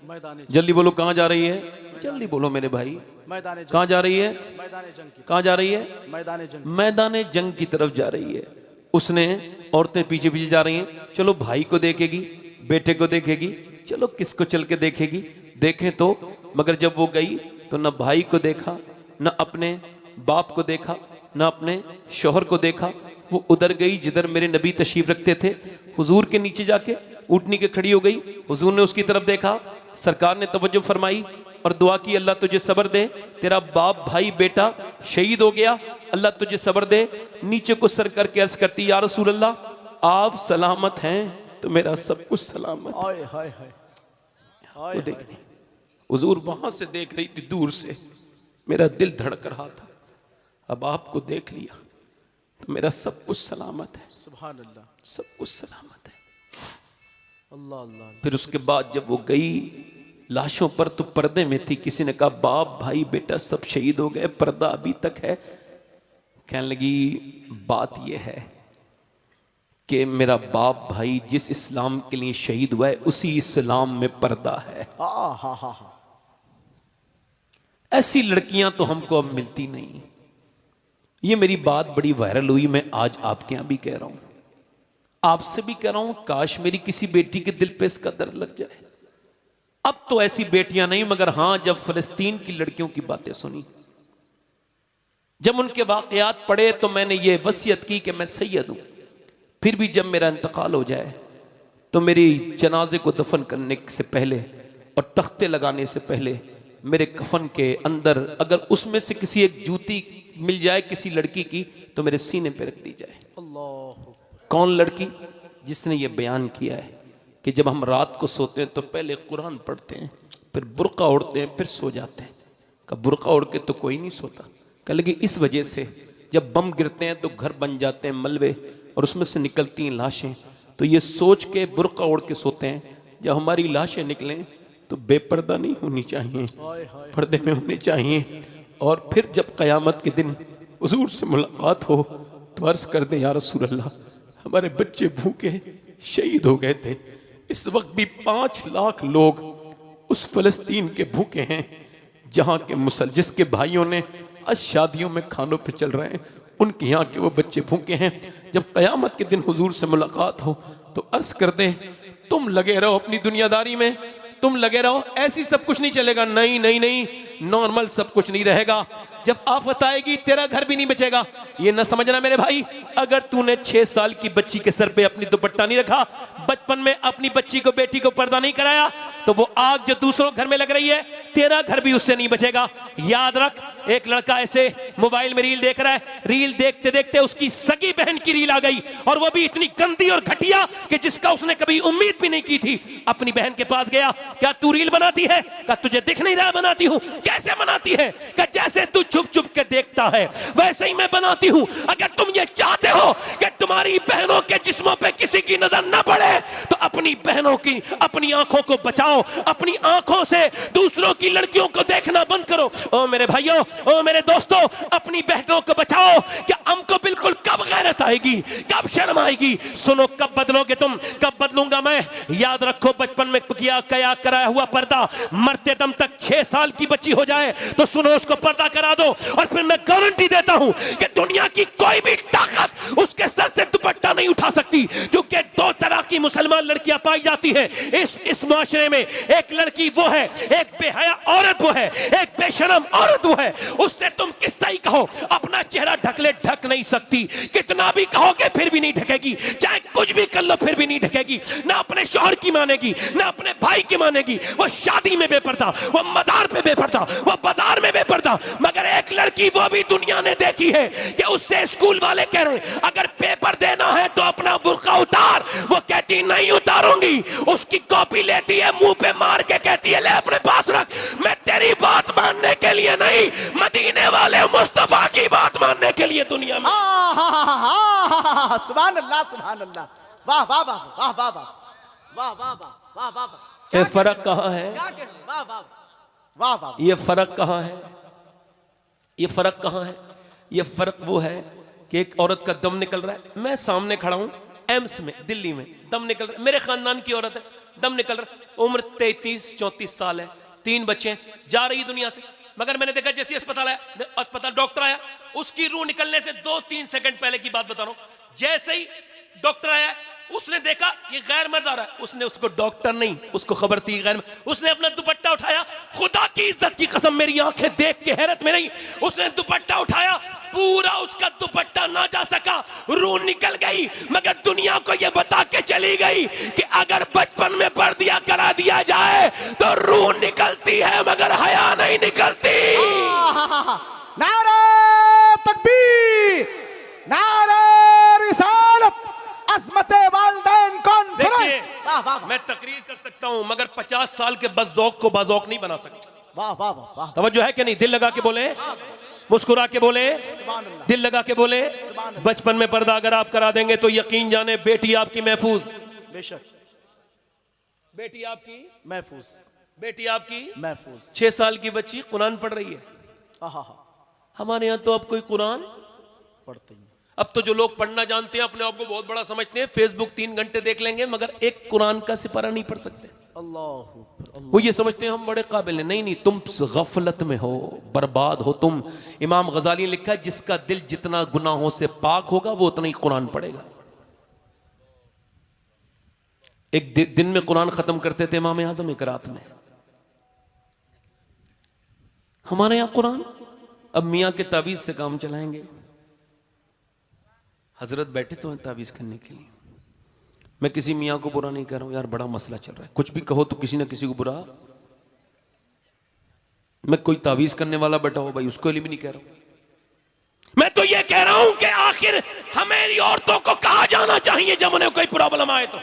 मैदान जल्दी बोलो, कहां जा रही है? जल्दी बोलो मेरे भाई, मैदान कहां जा रही है? मैदान जंग की, कहां जा रही है? मैदान जंग, मैदान जंग की तरफ जा रही है। उसने औरतें पीछे पीछे जा रही हैं, चलो भाई को देखेगी, बेटे को देखेगी, चलो किसको चल के देखेगी, देखें तो। मगर जब वो गई तो न भाई को देखा, न अपने बाप को देखा, न अपने शोहर को देखा। वो उधर गई जिधर मेरे नबी तशरीफ रखते थे, हुजूर के नीचे जाके ऊँटनी के खड़ी हो गई। हुजूर ने उसकी तरफ देखा, सरकार ने तवज्जो फरमाई और दुआ की, अल्लाह तुझे सब्र दे, तेरा बाप भाई बेटा शहीद हो गया, अल्लाह तुझे सब्र दे। नीचे को सर करके अर्ज करती, या रसूल अल्लाह आप सलामत हैं तो मेरा सब कुछ सलामत। हाय हाय हाय हाय। वो देख, हुजूर वहां से देख रही थी दूर से, मेरा दिल धड़क रहा था। अब आपको देख लिया तो मेरा सब कुछ सलामत है, सुभान अल्लाह, सब कुछ सलामत है। अल्लाह अल्लाह। फिर उसके बाद जब वो गई, लाशों पर तो पर्दे में थी। किसी ने कहा बाप भाई बेटा सब शहीद हो गए, पर्दा अभी तक है। कहने लगी बात यह है कि मेरा बाप भाई जिस इस्लाम के लिए शहीद हुआ है उसी इस्लाम में पर्दा है। हाँ हाँ हाँ हाँ। ऐसी लड़कियां तो हमको अब मिलती नहीं। ये मेरी बात बड़ी वायरल हुई, मैं आज आपके यहां भी कह रहा हूं, आपसे भी कह रहा हूं, काश मेरी किसी बेटी के दिल पे इसका दर्द लग जाए। अब तो ऐसी बेटियां नहीं, मगर हां जब फलस्तीन की लड़कियों की बातें सुनी, जब उनके वाकयात पढ़े, तो मैंने ये वसीयत की कि मैं सैयद हूं, फिर भी जब मेरा इंतकाल हो जाए तो मेरी जनाजे को दफन करने से पहले और तख्ते लगाने से पहले मेरे कफन के अंदर अगर उसमें से किसी एक जूती मिल जाए किसी लड़की की तो मेरे सीने पे रख दी जाए। अल्लाह। कौन लड़की? जिसने ये बयान किया है कि जब हम रात को सोते हैं तो पहले कुरान पढ़ते हैं, फिर बुर्का ओढ़ते हैं, फिर सो जाते हैं। का बुर्का ओढ़ के तो कोई नहीं सोता। कह लगी इस वजह से जब बम गिरते हैं तो घर बन जाते हैं मलबे और उसमें से निकलती हैं लाशें, तो ये सोच के बुर्का ओढ़ के सोते हैं जब हमारी लाशें निकलें तो बेपर्दा नहीं होनी चाहिए, पर्दे में होनी चाहिए। और फिर जब क़यामत के दिन हुजूर से मुलाकात हो तो अर्ज कर दें, या रसूल अल्लाह हमारे बच्चे भूखे शहीद हो गए थे, इस वक्त भी 5 लाख लोग उस फलस्तीन के भूखे हैं जहाँ के जिसके भाइयों ने आज शादियों में खानों पे चल रहे हैं, उनके यहाँ के वो बच्चे भूखे हैं। जब क़यामत के दिन हुजूर से मुलाकात हो तो अर्ज कर दें, तुम लगे रहो अपनी दुनियादारी में, तुम लगे रहो, ऐसी सब कुछ नहीं चलेगा। नहीं नहीं नहीं, नॉर्मल सब कुछ नहीं रहेगा। जब आफत आएगी तेरा घर भी नहीं बचेगा। ये ना समझना मेरे भाई, अगर तूने 6 साल की बच्ची के सर पे अपनी दुपट्टा नहीं रखा, बचपन में अपनी बच्ची को बेटी को पर्दा नहीं कराया, तो वो आग जो दूसरों घर में लग रही है तेरा घर भी उससे नहीं बचेगा। याद रख, एक लड़का ऐसे मोबाइल में रील देख रहा है, रील देखते देखते उसकी सगी बहन की रील आ गई और वो भी इतनी गंदी और घटिया कि जिसका उसने कभी उम्मीद भी नहीं की थी। अपनी बहन के पास गया, क्या तू रील बनाती है? क्या तुझे दिख नहीं रहा बनाती हूं? कैसे बनाती है? क्या जैसे तू छुप छुप के देखता है वैसे ही मैं बनाती हूं। अगर तुम ये चाहते हो कि तुम्हारी बहनों के जिस्मों पे किसी की नजर न पड़े तो अपनी बहनों की अपनी आंखों को बचाओ, अपनी आंखों से दूसरों की लड़कियों को देखना बंद करो। ओ मेरे भाइयों, ओ मेरे दोस्तों, अपनी बहनों को बचाओ। क्या हमको बिल्कुल कब गैरत आएगी, कब शर्म आएगी? सुनो, कब बदलोगे तुम, कब बदलूंगा मैं? याद रखो, बचपन में किया कराया हुआ पर्दा मरते दम तक 6 साल की बच्ची हो जाए तो सुनो उसको पर्दा करा दो, और फिर मैं गारंटी देता हूं कि दुनिया की कोई भी ताकत उसके सर से दुपट्टा नहीं उठा सकती। क्योंकि 2 तरह की मुसलमान लड़कियां पाई जाती हैं इस माशरे में। एक लड़की वो है, एक बेहया औरत वो है, एक बेशरम औरत वो है। उससे तुम कितना ही कहो अपना चेहरा ढक ले, ढक नहीं सकती। कितना भी कहोगे फिर भी नहीं ढकेगी, चाहे कुछ भी कर लो फिर भी नहीं ढकेगी। ना अपने शौहर की मानेगी, ना अपने भाई की मानेगी। वो शादी में बेपर्दा, वो मजार पे बेपर्दा, वो बाजार में बेपर्दा। मगर एक लड़की वो भी दुनिया ने देखी है कि उससे स्कूल वाले कह रहे हैं अगर पेपर देना है तो अपना बुर्का उतार। वो कहती नहीं उतारूंगी, उसकी कॉपी लेती है, मुंह पे मार के कहती है ले अपने पास रख। मैं तेरी बात मानने के लिए नहीं, मदीने वाले मुस्तफा की बात मानने के लिए दुनिया में। सुभान अल्लाह, सुभान अल्लाह। वाह वाह वाह वाह वाह वाह वाह वाह वाह वाह वाह। ये फर्क कहाँ है? वाह वाह वाह वाह। ये फर्क कहाँ है? ये फर्क कहाँ है? ये फर्क वो है कि एक औरत का दम निकल रहा है, मैं सामने खड़ा हूं एम्स में दिल्ली में, दम निकल रहा है, मेरे खानदान की औरत है, दम निकल रहा है, उम्र 33-34 साल है, 3 बच्चे, जा रही दुनिया से। मगर मैंने देखा जैसे अस्पताल डॉक्टर आया, उसकी रूह निकलने से 2-3 सेकंड पहले की बात बता रहा हूं, जैसे ही डॉक्टर आया उसने देखा ये गैर मर्द आ रहा है, उसने उसको डॉक्टर नहीं, उसको खबर थी गैर, उसने अपना दुपट्टा उठाया, खुदा की इज्जत की कसम मेरी आंखें देख के हैरत में नहीं, उसने दुपट्टा उठाया, पूरा उसका दुपट्टा ना जा सका, रूह निकल गई, मगर दुनिया को ये बता के चली गई कि अगर बचपन में पर्दा करा दिया जाए तो रूह निकलती है मगर हया नहीं निकलती। नारा तकबीर, नारा रिसालत, अज़मत वालिदैन कॉन्फ्रेंस। देखिए मैं तकरीर कर सकता हूं मगर 50 साल के बज़ौक को बाज़ौक नहीं बना सकता। वाह वाह वाह वाह, तवज्जो है कि नहीं? दिल लगा के बोले, मुस्कुरा के बोले, सुभान अल्लाह, दिल लगा के बोले। बचपन में पर्दा अगर आप करा देंगे तो यकीन जाने बेटी आपकी महफूज, बेशक बेटी आपकी महफूज, बेटी आपकी महफूज। 6 साल की बच्ची कुरान पढ़ रही है। आहा, हमारे यहाँ तो अब कोई कुरान, पढ़ते हैं। अब तो जो लोग पढ़ना जानते हैं अपने आप को बहुत बड़ा समझते हैं, फेसबुक 3 घंटे देख लेंगे मगर एक कुरान का सिपारा नहीं पढ़ सकते। अल्लाह, वो ये समझते हैं हम बड़े काबिल हैं। नहीं नहीं, तुम गफलत में हो, बर्बाद हो तुम। इमाम गजाली ने लिखा है जिसका दिल जितना गुनाहों से पाक होगा वो उतना ही कुरान पढ़ेगा। एक दिन में कुरान खत्म करते थे इमाम आजम, एक रात में। हमारे यहां कुरान अब मियां के तावीज से काम चलाएंगे। हजरत बैठे तो हैं तावीज करने के लिए। मैं किसी मियां को बुरा नहीं कर रहा हूं यार, बड़ा मसला चल रहा है, कुछ भी कहो तो किसी ना किसी को बुरा। मैं कोई तावीज करने वाला बैठा हो भाई उसको लिए भी नहीं कह रहा हूं। मैं तो ये कह रहा हूं कि आखिर हमें औरतों को कहा जाना चाहिए जब उन्हें कोई प्रॉब्लम आए तो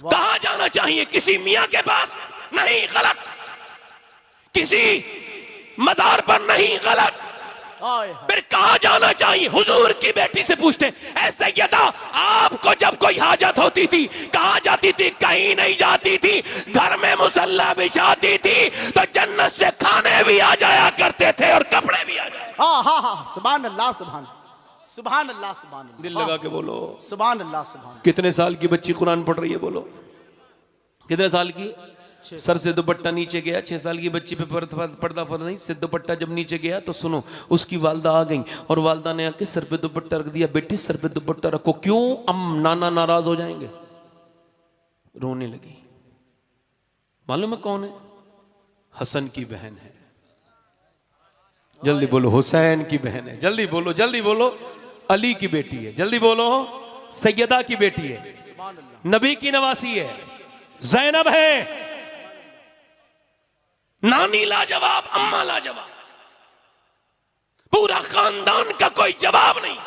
कहा जाना चाहिए? किसी मियां के पास नहीं, गलत। किसी मजार पर नहीं, गलत। फिर कहा जाना चाहिए? हुजूर की बेटी से पूछते ऐ सैयदा, आपको जब कोई हाजत होती थी कहाँ जाती थी? कहीं नहीं जाती थी, घर में मुसल्ला बिछाती थी तो जन्नत से खाने भी आ जाया करते थे और कपड़े भी आ जाया। हाँ हाँ हाँ, सुभान अल्लाह, सुभान सुभान अल्लाह, सुभान अल्लाह। दिल लगा के बोलो, सुभान अल्लाह, सुभान। कितने साल की बच्ची कुरान पढ़ रही है? बोलो कितने साल की? सर से दुपट्टा नीचे गया, 6 साल की बच्ची पे पर्दा फर्दा नहीं, से दुपट्टा जब नीचे गया तो सुनो, उसकी वालदा आ गई और वालदा ने आके सर पे दुपट्टा रख दिया। बेटी सर पे दुपट्टा रखो। क्यों? नाना नाराज हो जाएंगे। रोने लगी। मालूम है कौन है? हसन की बहन है। जल्दी बोलो, हुसैन की बहन है। जल्दी बोलो, जल्दी बोलो। अली की बेटी है। जल्दी बोलो, सैयदा की बेटी है, नबी की नवासी है, ज़ैनब है। नानी लाजवाब, अम्मा लाजवाब, पूरा खानदान का कोई जवाब नहीं।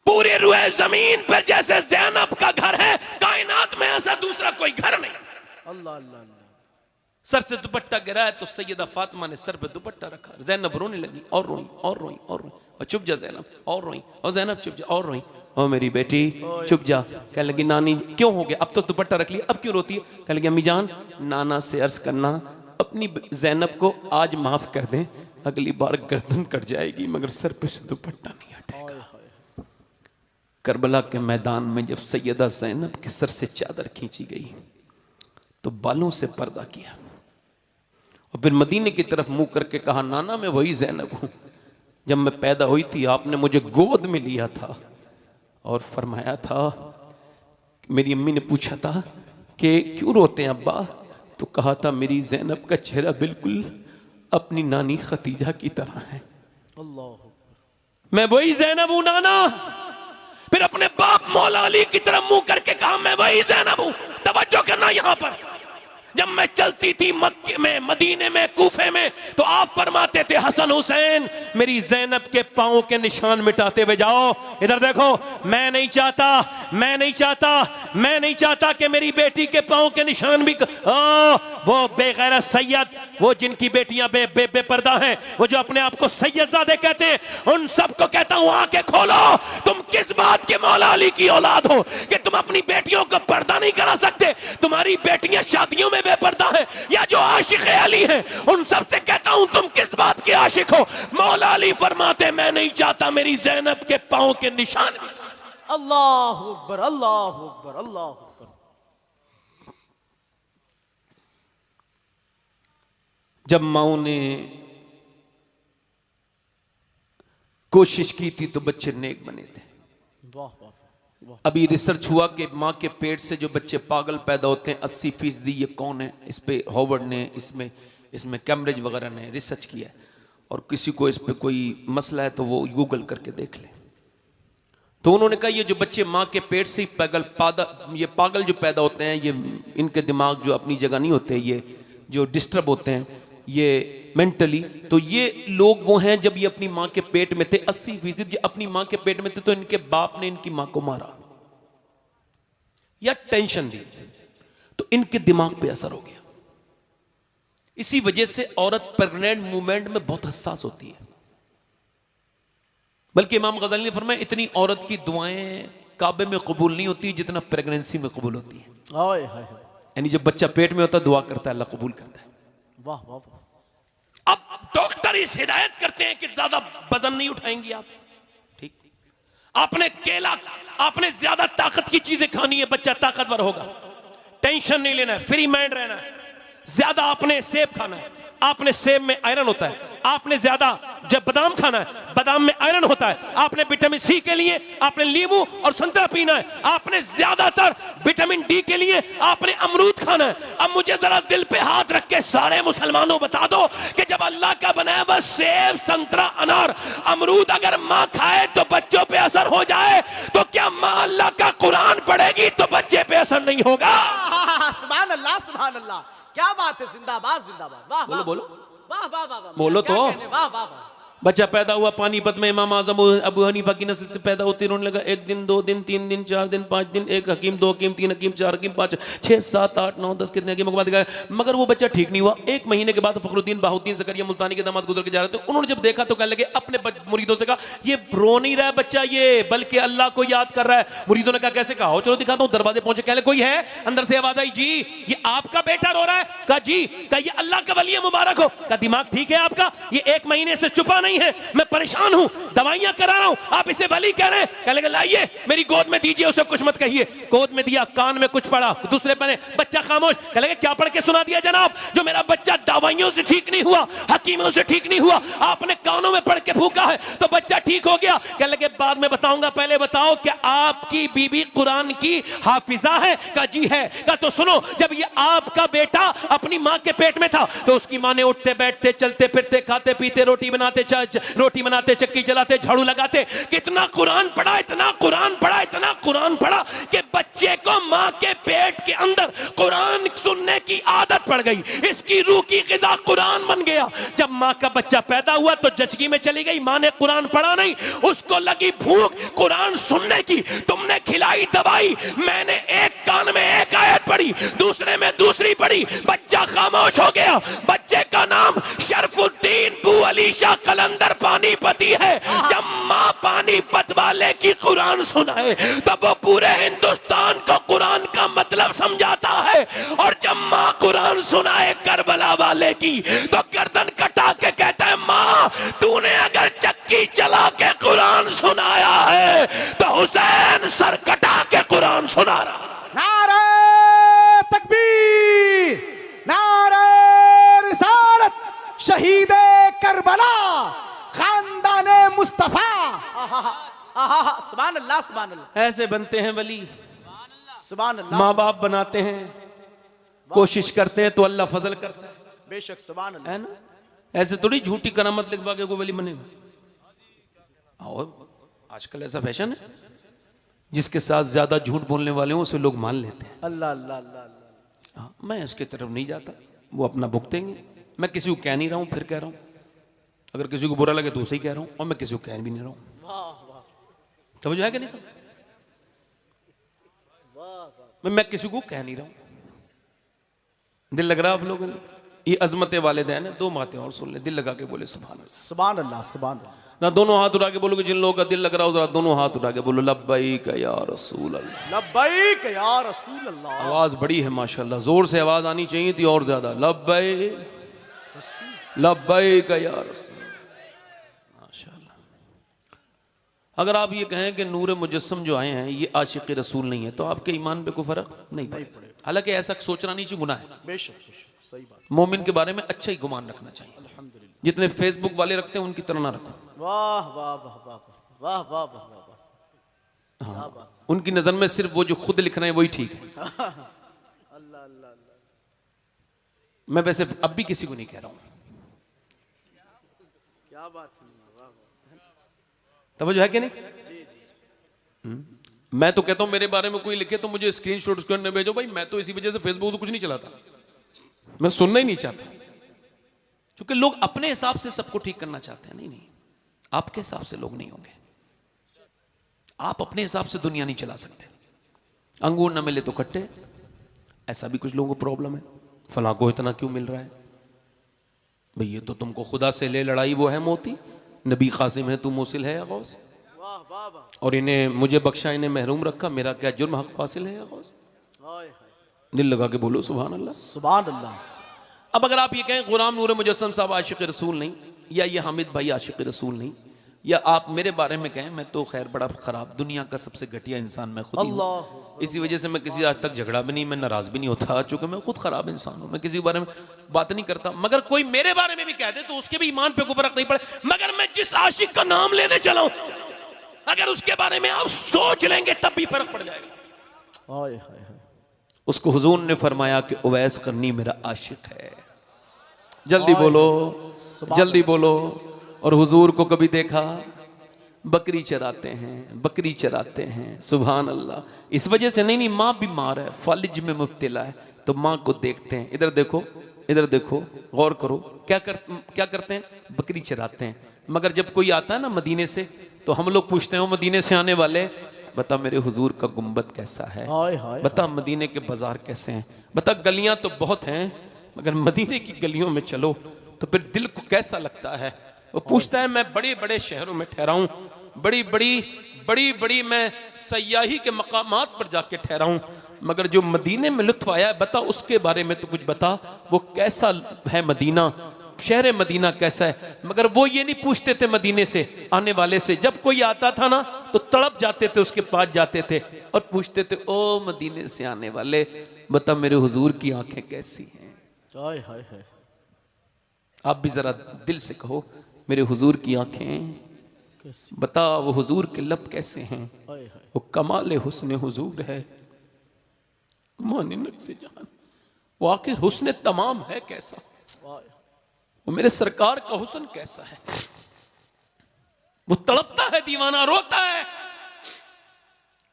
पूरे रुए जमीन पर जैसे ज़ैनब का घर है, कायनात में ऐसा दूसरा कोई घर नहीं। अल्लाह अल्लाह अल्लाह। सर से दुपट्टा गिराया तो सैयदा फातिमा ने सर पे दुपट्टा रखा। ज़ैनब रोने लगी और रोई और रोई और रोई। और चुप जा ज़ैनब, और रोई। और ज़ैनब चुप जा, और रोई। ओ मेरी बेटी चुप जा। कहने लगी नानी क्यों हो गया? अब तो दुपट्टा रख लिया, अब क्यों रोती है? कहने लगी अम्मी जान, नाना से अर्ज करना अपनी ज़ैनब को आज माफ कर दें, अगली बार गर्दन कट जाएगी मगर सर पे से दुपट्टा नहीं हटेगा। करबला के मैदान में जब सैयदा ज़ैनब के सर से चादर खींची गई तो बालों से पर्दा किया और फिर मदीने की तरफ मुंह करके कहा नाना मैं वही ज़ैनब हूं, जब मैं पैदा हुई थी आपने मुझे गोद में लिया था और फरमाया था। मेरी अम्मी ने पूछा था कि क्यों रोते हैं अब्बा? तो कहा था मेरी ज़ैनब का चेहरा बिल्कुल अपनी नानी खतीजा की तरह है। अल्लाह, मैं वही ज़ैनब हूं नाना। फिर अपने बाप मौला अली की तरफ मुंह करके कहा मैं वही ज़ैनब हूं। तवज्जो करना यहां पर, जब मैं चलती थी मक्के में, मदीने में, कूफे में तो आप फरमाते थे हसन हुसैन मेरी ज़ैनब के पांव के निशान मिटाते हुए जाओ। इधर देखो, मैं नहीं चाहता, मैं नहीं चाहता, मैं नहीं चाहता कि मेरी बेटी के पांव के निशान भी वो बेगैरत सैयद, वो जिनकी बेटियां बेपर्दा हैं, वो जो अपने आप को सैयदजादे कहते हैं, उन सबको कहता हूं आंखें खोलो। तुम किस बात के मौला अली की औलाद हो कि तुम अपनी बेटियों को पर्दा नहीं करा सकते? तुम्हारी बेटियां शादियों में बेपर्दा है या जो आशिक अली है, उन सब से कहता हूं तुम किस बात के आशिक हो? मौला अली फरमाते मैं नहीं चाहता मेरी ज़ैनब के पांव के निशान। अल्लाह अकबर, अल्लाह अकबर, अल्लाह अकबर। जब माओ ने कोशिश की थी तो बच्चे नेक बने थे। वाह वाह वाह। अभी रिसर्च हुआ कि माँ के पेट से जो बच्चे पागल पैदा होते हैं 80%, ये कौन है? इस पे हॉवर्ड ने, इसमें कैम्ब्रिज वगैरह ने रिसर्च किया है। और किसी को इस पे कोई मसला है तो वो गूगल करके देख ले। तो उन्होंने कहा ये जो बच्चे माँ के पेट से ही पागल जो पैदा होते हैं, ये इनके दिमाग जो अपनी जगह नहीं होते, ये जो डिस्टर्ब होते हैं ये मेंटली, तो ये लोग वो हैं जब ये अपनी माँ के पेट में थे 80% जो अपनी माँ के पेट में थे तो इनके बाप ने इनकी माँ को मारा या टेंशन दी, तो इनके दिमाग पे असर हो गया। इसी वजह से औरत प्रेग्नेंट मूवमेंट में बहुत हसास होती है। बल्कि इमाम गज़ाली ने फरमाया इतनी औरत की दुआएं काबे में कबूल नहीं होती जितना प्रेगनेंसी में कबूल होती है। हाय हाय। यानी जब बच्चा पेट में होता है दुआ करता है, अल्लाह कबूल करता है। वाह वाह वाह। अब डॉक्टर इस हिदायत करते हैं कि ज्यादा वजन नहीं उठाएंगी आप, ठीक, आपने केला, आपने ज्यादा ताकत की चीजें खानी है, बच्चा ताकतवर होगा, टेंशन नहीं लेना है, फ्री माइंड रहना है। ज्यादा आपने सेब खाना है, आपने सेब में आयरन होता है। आपने ज्यादा जब बादाम खाना है, बादाम में आयरन होता है। आपने विटामिन सी के लिए आपने नींबू और संतरा पीना है। आपने ज्यादातर विटामिन डी के लिए आपने अमरूद खाना है। अब मुझे जरा दिल पे हाथ रख के सारे मुसलमानों बता दो कि जब अल्लाह का बनाया हुआ सेब, संतरा, अनार, अमरूद अगर माँ खाए तो बच्चों पे असर हो जाए, तो क्या माँ अल्लाह का कुरान पढ़ेगी तो बच्चे पे असर नहीं होगा? सुभान अल्लाह सुभान अल्लाह। क्या बात है, जिंदाबाद जिंदाबाद। वाह बोलो बोलो, वाह वाह वाह वाह। बोलो तो। वाह वाह वाह। बच्चा पैदा हुआ पानीपत में, इमाम आजम अबू हनीफा की नस्ल से पैदा होते रोने लगा। 1 दिन 2 दिन 3 दिन 4 दिन 5 दिन, 1 हकीम 2 हकीम 3 हकीम 4 हकीम 5 6 7 8 9 10 कितने हकीमों के बाद गए, मगर वो बच्चा ठीक नहीं हुआ। 1 महीने के बाद फखरुद्दीन बाहुद्दीन ज़करिया मुल्तानी के दामाद गुजर के जा रहे थे। उन्होंने जब देखा तो कहने लगे अपने मुरीदों से कहा ये रो नहीं रहा है बच्चा, ये बल्कि अल्लाह को याद कर रहा है। मुरीदों ने कहा कैसे? कहा चलो दिखाता हूँ। दरवाजे पहुंचे, कहले कोई है? अंदर से आवाज आई जी ये आपका बेटा रो रहा है। कहा जी। कहा ये अल्लाह का वली है, मुबारक हो। कहा दिमाग ठीक है आपका? ये 1 महीने से छुपा नहीं है, मैं परेशान हूं, दवाइयां करा रहा हूं, आप इसे वली कह रहे हैं। कहने लगे लाइए मेरी गोद में दीजिए, उसे कुछ मत कहिए। गोद में दिया, कान में कुछ पढ़ा, दूसरे पने बच्चा खामोश। कहने लगे क्या पढ़ के सुना दिया जनाब? जो मेरा बच्चा दवाइयों से ठीक नहीं हुआ, हकीमों से ठीक नहीं हुआ, आपने कानों में पढ़ के फूका है तो बच्चा ठीक हो गया। कहने लगे बाद में बताऊंगा, पहले बताओ कि आपकी बीबी कुरान की हाफिजा है? कहा जी है। कहा तो सुनो, जब ये आपका बेटा अपनी मां के पेट में था तो उसकी मां ने उठते बैठते चलते फिरते खाते पीते रोटी बनाते चक्की चलाते झाड़ू लगाते कितना कुरान पढ़ा, इतना कुरान पढ़ा, इतना कुरान पढ़ा कि बच्चे को मां के पेट के अंदर कुरान सुनने की आदत पड़ गई। इसकी रूह की ग़िज़ा कुरान बन गया। जब मां का बच्चा पैदा हुआ तो जचगी में चली गई, मां ने कुरान पढ़ा नहीं, उसको लगी भूख कुरान सुनने की। तुमने खिलाई दवाई, मैंने एक कान में एक आयत पढ़ी, दूसरे में दूसरी पढ़ी, बच्चा खामोश हो गया। बच्चे का नाम शरफुद्दीन बू अली शाह कलंदर पानीपती है। जब मां पानीपत वाले की कुरान सुनाए तब वो पूरे हिंदुस्तान को कुरान का मतलब समझाता है, और जब मां कुरान सुनाए करबला वाले की तो गर्दन कटा के कहता है मां तूने अगर चक्की चला के कुरान सुनाया है तो हुसैन सर कटा के कुरान सुना रहा। नारे तकबीर, नारे रिसालत, शहीदे करबला, खानदाने मुस्तफा। सुभान अल्लाह सुभान अल्लाह। ऐसे बनते हैं वली, सुभान अल्लाह। माँ बाप बनाते हैं, कोशिश करते हैं तो अल्लाह फजल करता है, बेशक सुभान अल्लाह। है ना? ऐसे थोड़ी झूठी करामत लिखवा के कोई वली बनेगा। और आजकल ऐसा फैशन है, जिसके साथ ज्यादा झूठ बोलने वाले हों उसे लोग मान लेते हैं। अल्लाह अल्लाह अल्लाह। मैं उसकी तरफ नहीं जाता, वो अपना भुगतेंगे। मैं किसी को कह नहीं रहा हूं, फिर कह रहा हूं, अगर किसी को बुरा लगे तो उसे ही कह रहा हूं, और मैं किसी को कह भी नहीं रहा हूं। वाह वाह समझ आया कि नहीं? वाह। मैं किसी को कह नहीं रहा हूं। दिल लग रहा आप लोगों ने? ये अजमत वालिदैन है। 2 बातें और सुन ले, दिल लगा के बोले सुभान अल्लाह। सुभान अल्लाह सुभान अल्लाह। ना दोनों हाथ उठा के बोलोगे, जिन लोगों का दिल लग रहा हो दोनों हाथ उठा के बोलो लब्बैक या रसूल अल्लाह। लब्बैक या रसूल अल्लाह। आवाज बड़ी है माशाल्लाह, जोर से आवाज आनी चाहिए थी और ज्यादा। लब्बैक लब्बैक या रसूल माशाल्लाह। अगर आप ये कहें कि नूर मुजस्सम जो आए हैं ये आशिक रसूल नहीं है तो आपके ईमान पे कोई फर्क नहीं पड़ेगा। हालांकि ऐसा सोचना नहीं चाहिए, गुनाह है। बेशक सही बात। मोमिन के बारे में अच्छा ही गुमान रखना चाहिए। जितने फेसबुक वाले रखते हैं उनकी तरह ना रखो। वाह वाह वाह वाह वाह वाह वाह वाह। हाँ, उनकी नजर में सिर्फ वो जो खुद लिख रहे हैं वही ठीक है। अल्लाह अल्लाह अल्लाह। मैं वैसे अब भी किसी को नहीं कह रहा हूं। क्या बात है, वाह वाह। तवज्जो है कि नहीं? मैं तो कहता हूं मेरे बारे में कोई लिखे तो मुझे स्क्रीनशॉट उसके अंदर भेजो भाई, मैं तो इसी वजह से फेसबुक तो कुछ नहीं चलाता, मैं सुनना ही नहीं चाहता, क्योंकि लोग अपने हिसाब से सबको ठीक करना चाहते हैं। नहीं नहीं, आपके हिसाब से लोग नहीं होंगे, आप अपने हिसाब से दुनिया नहीं चला सकते। अंगूर ना मिले तो खट्टे, ऐसा भी कुछ लोगों को प्रॉब्लम है। फलां को इतना क्यों मिल रहा है भाई, ये तो तुमको खुदा से ले लड़ाई वो है मोती, नबी कासिम है तू मुसिल है या गौस, वाह वाह वाह। और इन्हें मुझे बख्शा इन्हें महरूम रखा, मेरा क्या जुर्म हक हासिल है या गौस। हाय हाय, दिल लगा के बोलो सुभान अल्लाह। सुभान अल्लाह। अब अगर आप ये कहें गुलाम नूर मुजस्सम साहब आशिक रसूल नहीं, या ये हामिद भाई आशिक रसूल नहीं, या आप मेरे बारे में कहें मैं तो खैर बड़ा खराब, दुनिया का सबसे घटिया इंसान मैं खुद ही हूं। इसी वजह से मैं किसी आज तक झगड़ा भी नहीं, मैं नाराज भी नहीं होता, चूंकि मैं खुद खराब इंसान हूं, मैं किसी के बारे में बात नहीं करता। मगर कोई मेरे बारे में भी कह दे तो उसके भी ईमान पे कोई फर्क नहीं पड़े, मगर मैं जिस आशिक का नाम लेने चला हूं अगर उसके बारे में आप सोच लेंगे तब भी फर्क पड़ जाएगा। हाय हाय हाय। उसको हुजूर ने फरमाया कि उवैस करनी मेरा आशिक है। जल्दी बोलो, जल्दी बोलो। और हुजूर को कभी देखा बकरी चराते हैं, बकरी चराते हैं, सुभान अल्लाह। इस वजह से नहीं, माँ बीमार है, फालिज में मुब्तला है, तो माँ को देखते हैं, इधर देखो, इधर देखो, गौर करो, क्या करते हैं, बकरी चराते हैं। मगर जब कोई आता है ना मदीने से, तो हम लोग पूछते हैं मदीने से आने वाले, बता मेरे हुजूर का गुंबद कैसा है, हाय हाय। बता मदीने के बाजार कैसे हैं, बता गलियां तो बहुत हैं मगर मदीने की गलियों में चलो तो फिर दिल को कैसा लगता है। वो पूछता है मैं बड़े बड़े शहरों में ठहरा हूं, बड़ी बड़ी मैं सयाही के मकामात पर जाके ठहरा हूं, मगर जो मदीने में लुत्फ आया है बता उसके बारे में तो कुछ बता, वो कैसा है मदीना, शहर मदीना कैसा है। मगर वो ये नहीं पूछते थे मदीने से आने वाले से, जब कोई आता था ना तो तड़प जाते थे, उसके पास जाते थे और पूछते थे ओ मदीने से आने वाले बता मेरे हुजूर की आंखें कैसी हैं। हाय हाय हाय। आप भी जरा दिल से कहो मेरे हुजूर की आंखें कैसी, बता वो हुजूर के लब कैसे हैं, हाय हाय। वो कमाल हुस्न हुजूर है, मानिनक से जान वो आखिर हुस्न तमाम है कैसा, वो मेरे सरकार का हुस्न कैसा है। वो तड़पता है, दीवाना रोता है।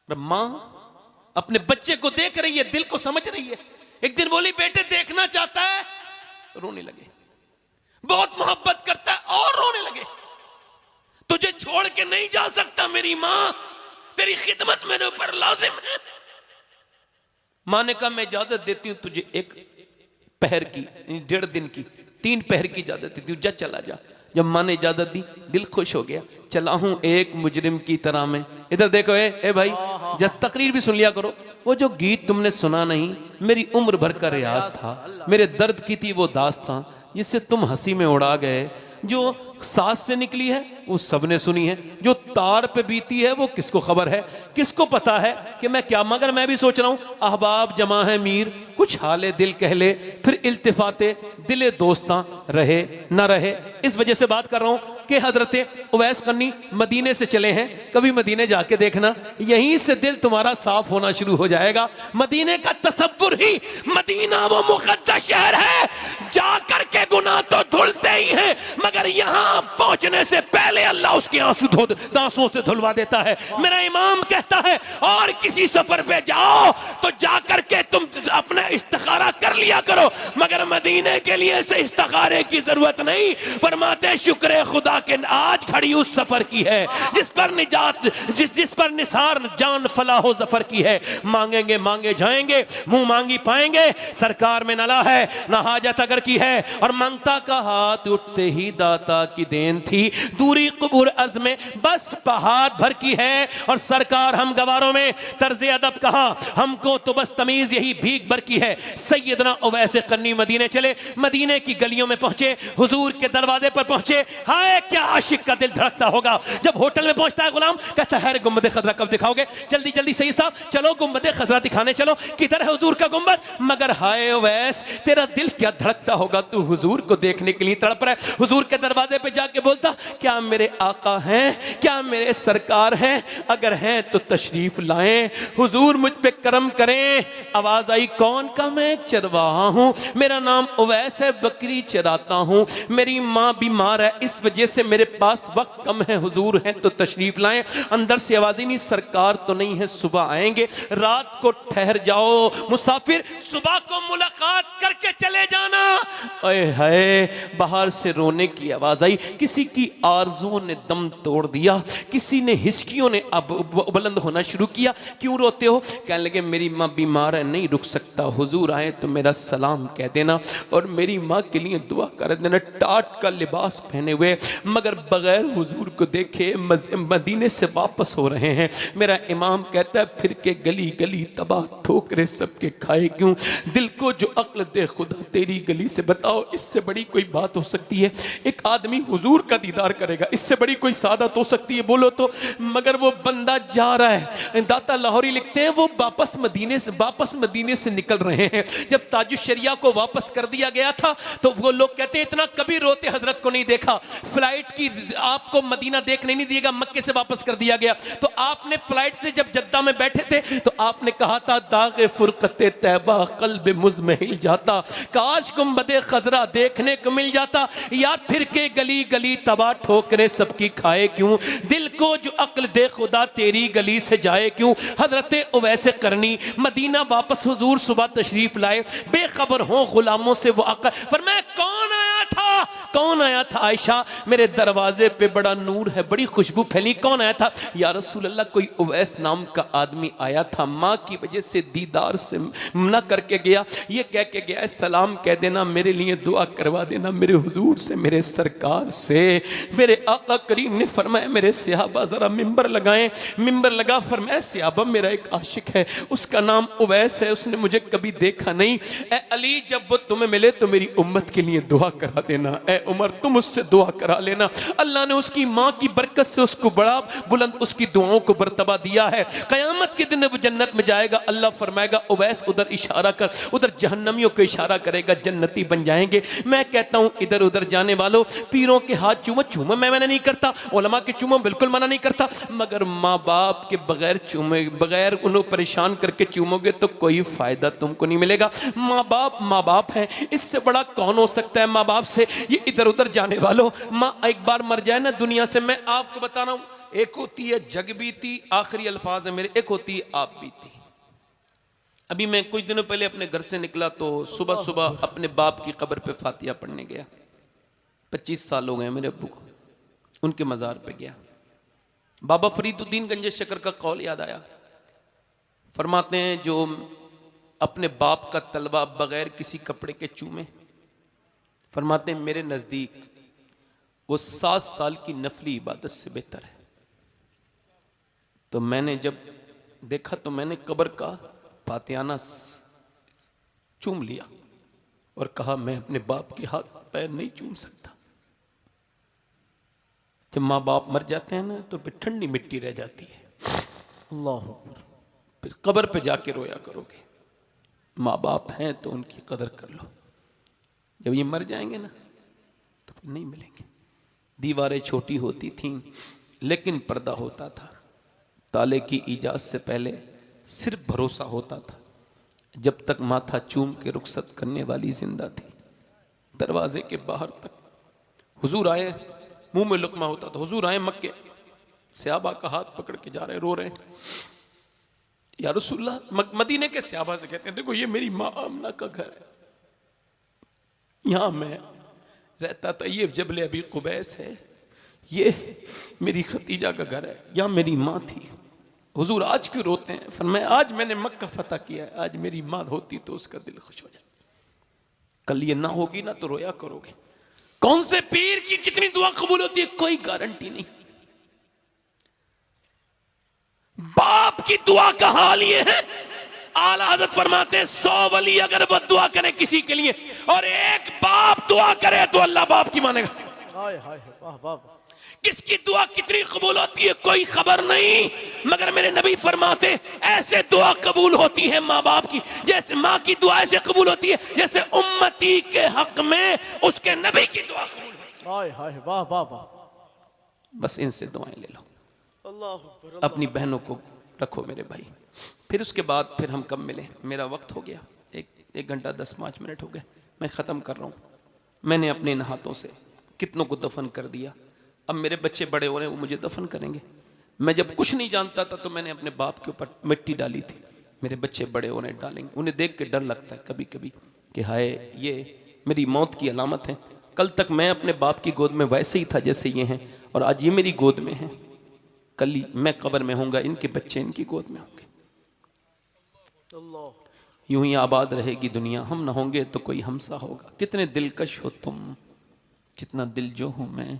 मां अपने बच्चे को देख रही है, दिल को समझ रही है। एक दिन बोली बेटे देखना चाहता है, रोने लगे। बहुत मोहब्बत करता है और रोने लगे। तुझे छोड़ के नहीं जा सकता मेरी मां, तेरी खिदमत मेरे ऊपर लाजिम है। मां ने कहा मैं इजाजत देती हूं तुझे एक पहर की, 1.5 दिन की, 3 पहर की इजाजत देती हूं, जा चला जा। जब मां ने इजाजत दी दिल खुश हो गया, चला हूं एक मुजरिम की तरह में। इधर देखो ए भाई, जब तकरीर भी सुन लिया करो। वो जो गीत तुमने सुना नहीं, मेरी उम्र भर का रियाज था, मेरे दर्द की थी वो दास्तां जिससे तुम हंसी में उड़ा गए। जो सांस से निकली है वो सबने सुनी है, जो तार पे बीती है वो किसको खबर है, किसको पता है कि मैं क्या। मगर मैं भी सोच रहा हूं अहबाब जमा है मीर, कुछ हाले दिल कह ले, फिर इल्तिफाते दिले दोस्तां रहे ना रहे। इस वजह से बात कर रहा हूं कि हजरत उवैस करनी मदीने से चले हैं। कभी मदीने जाके देखना, यहीं से दिल तुम्हारा साफ होना शुरू हो जाएगा। मदीने का तसव्वुर ही, मदीना वो मुकद्दस शहर है, जा करके गुनाह तो धुलते ही हैं मगर यहां पहुंचने से पहले अल्लाह उसके आंसुओं से धुलवा देता है। मेरा इमाम कहता है और किसी सफर पे जाओ तो जाकर के तुम अपना इस्तिखारा कर लिया करो, मगर मदीने के लिए से इस्तिखारे की जरूरत नहीं। फरमाते शुक्र खुदा के आज खड़ी उस सफर की है जिस पर निजात, जिस पर निसार जान फलाहो जफर की है। मांगेंगे मांगे जाएंगे, मुंह मांगी पाएंगे। सरकार में नला है ना हाजत अगर की है, और मांगता का हाथ उठते ही दाता की देन थी। दूरी कबूर अर्ज में बस पहाड़ भर की है, और सरकार हम गवारों में तर्ज अदब कहा, हमको तो बस तमीज यही भीख भर की है। सैयदना उवैस करनी मदीने चले, मदीने की गलियों में पहुंचे, हुजूर के दरवाजे पर पहुंचे। हाय क्या आशिक का दिल धड़कता होगा जब होटल में पहुंचता है गुलाम, कहता है गुंबद खजरा कब दिखाओगे, जल्दी जल्दी सही साहब चलो गुंबद खजरा दिखाने चलो। किधर है हुजूर का गुंबद? मगर हाय उवैस तेरा दिल क्या धड़कता होगा, तू हुजूर को देखने के लिए तड़प रहा है। हुजूर के दरवाजे पे जाके बोलता क्या मेरे आका हैं, क्या मेरे सरकार हैं? अगर हैं तो तशरीफ लाएं, हुजूर मुझ पे करम करें। आवाज आई, कौन का? मैं एक चरवाहा हूं, मेरा नाम उवैस है, बकरी चराता हूं, मेरी माँ बीमार है, इस वजह से मेरे पास वक्त कम है, हुजूर हैं तो तशरीफ लाएं। अंदर से आवाज ही नहीं, सरकार तो नहीं है, सुबह आएंगे, रात को ठहर जाओ मुसाफिर, सुबह को मुलाकात करके चले जाना। अरे हाय, बाहर से रोने की आवाज आई। किसी की आरज़ुओं ने दम तोड़ दिया, किसी ने हिचकियों ने अब बुलंद होना शुरू किया। क्यों रोते हो? कहने लगे मेरी माँ बीमार है, नहीं रुक सकता, हुजूर आए तो मेरा सलाम कह देना और मेरी माँ के लिए दुआ कर देना। टाट का लिबास पहने हुए मगर बगैर हुजूर को देखे मदीने से वापस हो रहे हैं। मेरा इमाम कहता है फिर के गली गली तबाह ठोकरे सबके खाए क्यों? दिल को जो अक्ल दे खुदा तेरी गली से, बताओ इससे बड़ी कोई बात हो सकती है? एक आदमी हुजूर का दीदार करेगा, इससे बड़ी कोई सादत हो सकती है? बोलो तो। मगर वो बंदा जा रहा है। दाता लाहौरी लिखते हैं वो वापस मदीने से निकल रहे हैं। जब ताजुश्शरिया को वापस कर दिया गया था तो वो लोग कहते हैं इतना कभी रोते हजरत को नहीं देखा। फ्लाइट की आपको मदीना देखने नहीं दिएगा, मक्के से वापस कर दिया गया। तो आपने फ्लाइट से जब जद्दा में बैठे थे तो आपने कहा था दागे फुरकते तैबा कल्ब मुज़महिल जाता, काश गुंबदे खजरा देखने को मिल जाता। या फिर के गली गली तबाह ठोकरे सबकी खाए क्यों? दिल को जो अक्ल दे खुदा तेरी गली से जाए क्यों? हजरत उवैस करनी मदीना वापस हुजूर सुबह तशरीफ लाए, बेखबर हो गुलामों से वो आका। पर मैं कौन आया था? कौन आया था? आयशा मेरे दरवाजे पे बड़ा नूर है, बड़ी खुशबू फैली। कौन आया था? या रसूल अल्लाह कोई उवैस नाम का आदमी आया था, माँ की वजह से दीदार से मना करके गया, ये कह के गया सलाम कह देना, मेरे लिए दुआ करवा देना मेरे हुजूर से, मेरे सरकार से। मेरे आका करीम ने फरमाया मेरे सहाबा जरा मिंबर लगाएं। मिंबर लगा, फरमाया सहाबा मेरा एक आशिक है, उसका नाम उवैस है, उसने मुझे कभी देखा नहीं। ए अली जब वो तुम्हें मिले तो मेरी उम्मत के लिए दुआ करा देना। ए उमर तुम उससे दुआ करा लेना। अल्लाह ने उसकी माँ की बरकत से उसको बड़ा बुलंद उसकी दुआओं को बर्तबा दिया है। क़यामत के दिन वो जन्नत में जाएगा। अल्लाह फरमाएगा उवैस उधर इशारा कर, उधर जहन्नमियों को इशारा करेगा, जन्नती बन जाएंगे। मैं कहता हूँ इधर उधर जाने वालों, पीरों के हाथ चूमो मैं मना नहीं करता, उलमा के चूमो बिल्कुल मना नहीं करता, मगर माँ बाप के बगैर चूमे, बगैर उन्हें परेशान करके चूमोगे तो कोई फायदा तुमको नहीं मिलेगा। माँ बाप है, इससे बड़ा कौन हो सकता है माँ बाप से? ये इधर उधर जाने वालों, माँ एक बार मर जाए ना दुनिया से, मैं आपको बता रहा हूँ, एक होती है जग बीती, आखिरी अल्फाज है मेरे, एक होती है आप बीती। अभी मैं कुछ दिनों पहले अपने घर से निकला तो सुबह सुबह अपने बाप की कब्र पे फातिहा पढ़ने गया। 25 साल हो गए मेरे अब्बू को, उनके मज़ार पे गया। बाबा फरीदुद्दीन गंज शकर का कौल याद आया। फरमाते हैं जो अपने बाप का तलबा बगैर किसी कपड़े के चूमे, फरमाते हैं मेरे नज़दीक वो 7 साल की नफली इबादत से बेहतर है। तो मैंने जब देखा तो मैंने कब्र का फातिहाना चूम लिया और कहा मैं अपने बाप के हाथ पैर नहीं चूम सकता। जब माँ बाप मर जाते हैं ना तो फिर ठंडी मिट्टी रह जाती है। अल्लाह, फिर कब्र पे जाके रोया करोगे। माँ बाप हैं तो उनकी कदर कर लो, जब ये मर जाएंगे ना तो फिर नहीं मिलेंगे। दीवारें छोटी होती थीं लेकिन पर्दा होता था। ताले की इजाज़त से पहले सिर्फ भरोसा होता था। जब तक माथा चूम के रुखसत करने वाली जिंदा थी, दरवाजे के बाहर तक हुजूर आए, मुंह में लुकमा होता था। हुजूर आए मक्के, सहाबा का हाथ पकड़ के जा रहे, रो रहे हैं, या रसूलल्लाह। मदीने के सहाबा से कहते हैं देखो ये मेरी माँ आमना का घर है, यहां मैं रहता था, ये जबल अबी कुबैस है, ये मेरी खतीजा का घर है, यहां मेरी माँ थी। हुजूर आज क्यों रोते हैं? फरमाया आज मैंने मक्का फतह किया है, आज मेरी माँ होती तो उसका दिल खुश हो जाए। कल ये ना होगी ना तो रोया करोगे। कौन से पीर की कितनी दुआ कबूल होती है कोई गारंटी नहीं। बाप की दुआ का हाल ये है, आला हज़रत फरमाते हैं 100 वली अगर वो दुआ करे किसी के लिए और एक बाप दुआ करे तो अल्लाह बाप की मानेगा। हाय हाय, वाह वाह। किसकी दुआ कितनी कबूल होती है कोई खबर नहीं, मगर मेरे नबी फरमाते ऐसे दुआ कबूल होती है माँ बाप की, जैसे माँ की दुआ ऐसे कबूल होती है जैसे उम्मती के हक में उसके नबी की दुआ कबूल होती है। हाय हाय, वाह वाह वाह। बस इनसे दुआएं ले लो, अल्लाह अकबर, अपनी बहनों को रखो मेरे भाई। फिर उसके बाद फिर हम कब मिले, मेरा वक्त हो गया, एक घंटा 10-5 मिनट हो गए, मैं ख़त्म कर रहा हूँ। मैंने अपने इन हाथों से कितनों को दफन कर दिया, अब मेरे बच्चे बड़े हो रहे हैं, वो मुझे दफन करेंगे। मैं जब कुछ नहीं जानता था तो मैंने अपने बाप के ऊपर मिट्टी डाली थी, मेरे बच्चे बड़े हो रहे हैं, डालेंगे। उन्हें देख के डर लगता है कभी कभी कि हाय ये मेरी मौत की अलामत है। कल तक मैं अपने बाप की गोद में वैसे ही था जैसे ये हैं, और आज ये मेरी गोद में हैं, कल ही मैं कब्र में होऊंगा, इनके बच्चे इनकी गोद में होंगे। अल्लाह, यूं ही आबाद रहेगी दुनिया, हम ना होंगे तो कोई हमसा होगा। कितने दिलकश हो तुम, कितना दिल जो हूं मैं,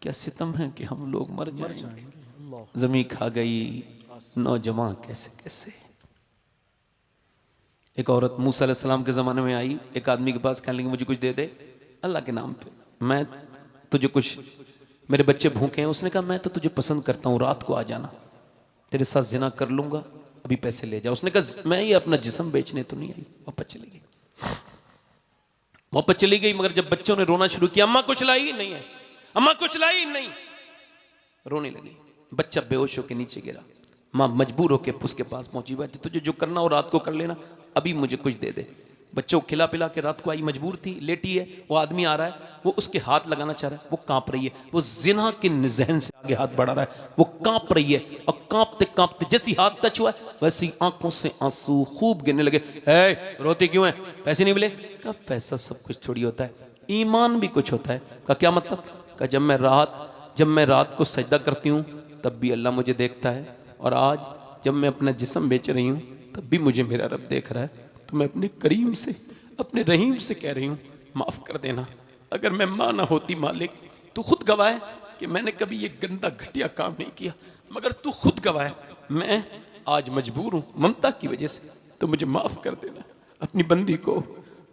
क्या सितम है कि हम लोग मर जाएंगे। जमी खा गई नौजवान कैसे कैसे। एक औरत मूसा अलैहिस्सलाम के ज़माने में आई, एक आदमी के पास, कहने लगी मुझे कुछ दे दे अल्लाह के नाम पे, मैं तुझे कुछ, मेरे बच्चे भूखे हैं। उसने कहा मैं तो तुझे पसंद करता हूँ, रात को आ जाना, तेरे साथ जिना कर लूंगा, अभी पैसे ले जा। उसने कहा मैं ये अपना जिस्म बेचने तो नहीं आई। वापस चली गई, वापस चली गई। मगर जब बच्चों ने रोना शुरू किया, अम्मा कुछ लाई नहीं है, अम्मा कुछ लाई नहीं, रोने लगी। बच्चा बेहोश होकर नीचे गिरा, माँ मजबूर होकर उसके पास पहुंची, बात तुझे जो करना हो रात को कर लेना, अभी मुझे कुछ दे दे। बच्चों को खिला पिला के रात को आई, मजबूर थी, लेटी है, वो आदमी आ रहा है, वो उसके हाथ लगाना चाह रहा है, वो कांप रही है, वो जिना के ज़हन से आगे हाथ बढ़ा रहा है, वो कांप रही है, और कांपते कांपते जैसी हाथ टच हुआ वैसी आंखों से आंसू खूब गिरने लगे। है रोती क्यों है, पैसे नहीं मिले? क्या पैसा सब कुछ थोड़ी होता है, ईमान भी कुछ होता है। का क्या मतलब? का जब मैं रात को सजदा करती हूँ तब भी अल्लाह मुझे देखता है, और आज जब मैं अपना जिस्म बेच रही हूँ तब भी मुझे मेरा रब देख रहा है। तो मैं अपने करीम से, अपने रहीम से कह रही हूँ माफ़ कर देना। अगर मैं माँ ना होती मालिक, तू खुद गवाह है कि मैंने कभी ये गंदा घटिया काम नहीं किया, मगर तू खुद गवाह है मैं आज मजबूर हूँ ममता की वजह से, तो मुझे माफ़ कर देना। अपनी बंदी को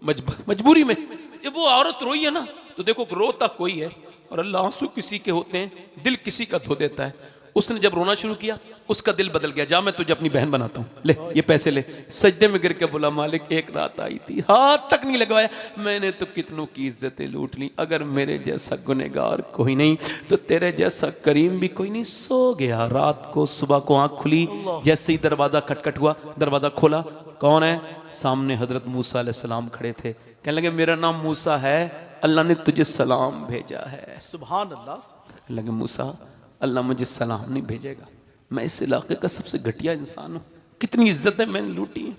मजबूरी में, जब वो औरत रोई है ना, तो देखो रोता कोई है और अल्लाह आंसू किसी के होते हैं, दिल किसी का धो देता है। उसने जब रोना शुरू किया उसका दिल बदल गया, जा मैं तुझे अपनी बहन बनाता हूँ, ले ये पैसे ले। सजदे में गिर के बोला मालिक एक रात आई थी, हाथ तक नहीं लगवाया, मैंने तो कितनों की इज्जतें लूट ली, अगर मेरे जैसा गुनहगार कोई नहीं तो तेरे जैसा करीम भी कोई नहीं। सो गया रात को, सुबह को आंख खुली, जैसे ही दरवाजा खटखट हुआ, दरवाजा खोला, कौन है? सामने हजरत मूसा अलैहिस्सलाम खड़े थे। कहने लगे मेरा नाम मूसा है, अल्लाह ने तुझे सलाम भेजा है। सुभान अल्लाह। कहने लगे मूसा अल्लाह मुझे सलाम नहीं भेजेगा, मैं इस इलाके का सबसे घटिया इंसान हूँ, कितनी इज्जतें मैंने लूटी हैं,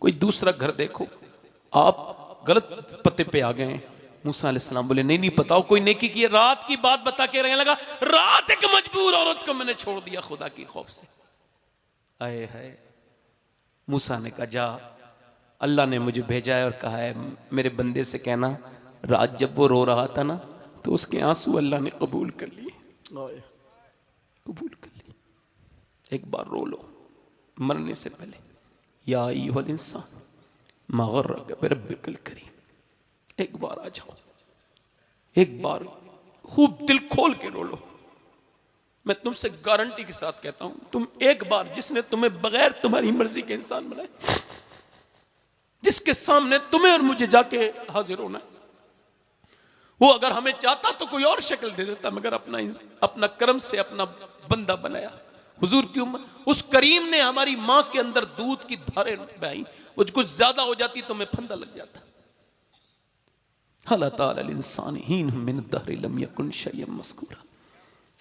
कोई दूसरा घर देखो, आप गलत पते पे आ गए हैं। मूसा अलैहिस्सलाम बोले नहीं बताओ कोई नेकी की है। रात की बात बता के रहने लगा, रात एक मजबूर औरत को मैंने छोड़ दिया खुदा की खौफ से। आए है मूसा ने कहा जा, अल्लाह ने मुझे भेजा है और कहा है मेरे बंदे से कहना रात जब वो रो रहा था ना तो उसके आंसू अल्लाह ने कबूल कर लिए, कबूल कर ली। एक बार रो लो मरने से पहले, या अय्युहल इंसान मा गर्रक बिरब्बिकल करीम, एक बार आ जाओ, एक बार खूब दिल खोल के रो लो। मैं तुमसे गारंटी के साथ कहता हूं, तुम एक बार, जिसने तुम्हें बगैर तुम्हारी मर्जी के इंसान बनाया, जिसके सामने तुम्हें और मुझे जाके हाजिर होना है, वो अगर हमें चाहता तो कोई और शक्ल दे देता, मगर अपना कर्म से अपना बंदा बनाया। हुजूर की उम्मत, उस करीम ने हमारी मां के अंदर दूध की धारें बहाई, वो कुछ ज्यादा हो जाती तो मैं फंदा लग जाता। हल अता अल इंसान हीन मिन दहर लम यकुन शय्यन मज़कूरा,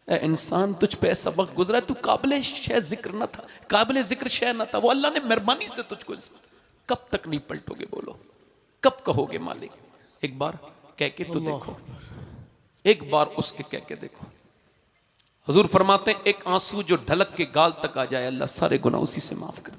ए इंसान तुझ पे ऐसा वक्त गुजरा है, तू काबिल शय जिक्र न था, काबिल जिक्र शय न था, वो अल्लाह ने मेहरबानी से तुझको, कब तक नहीं पलटोगे? बोलो कब कहोगे मालिक? एक बार कह के तो देखो, एक बार उसके कह के देखो। हुजूर फरमाते हैं एक आंसू जो ढलक के गाल तक आ जाए अल्लाह सारे गुनाह उसी से माफ कर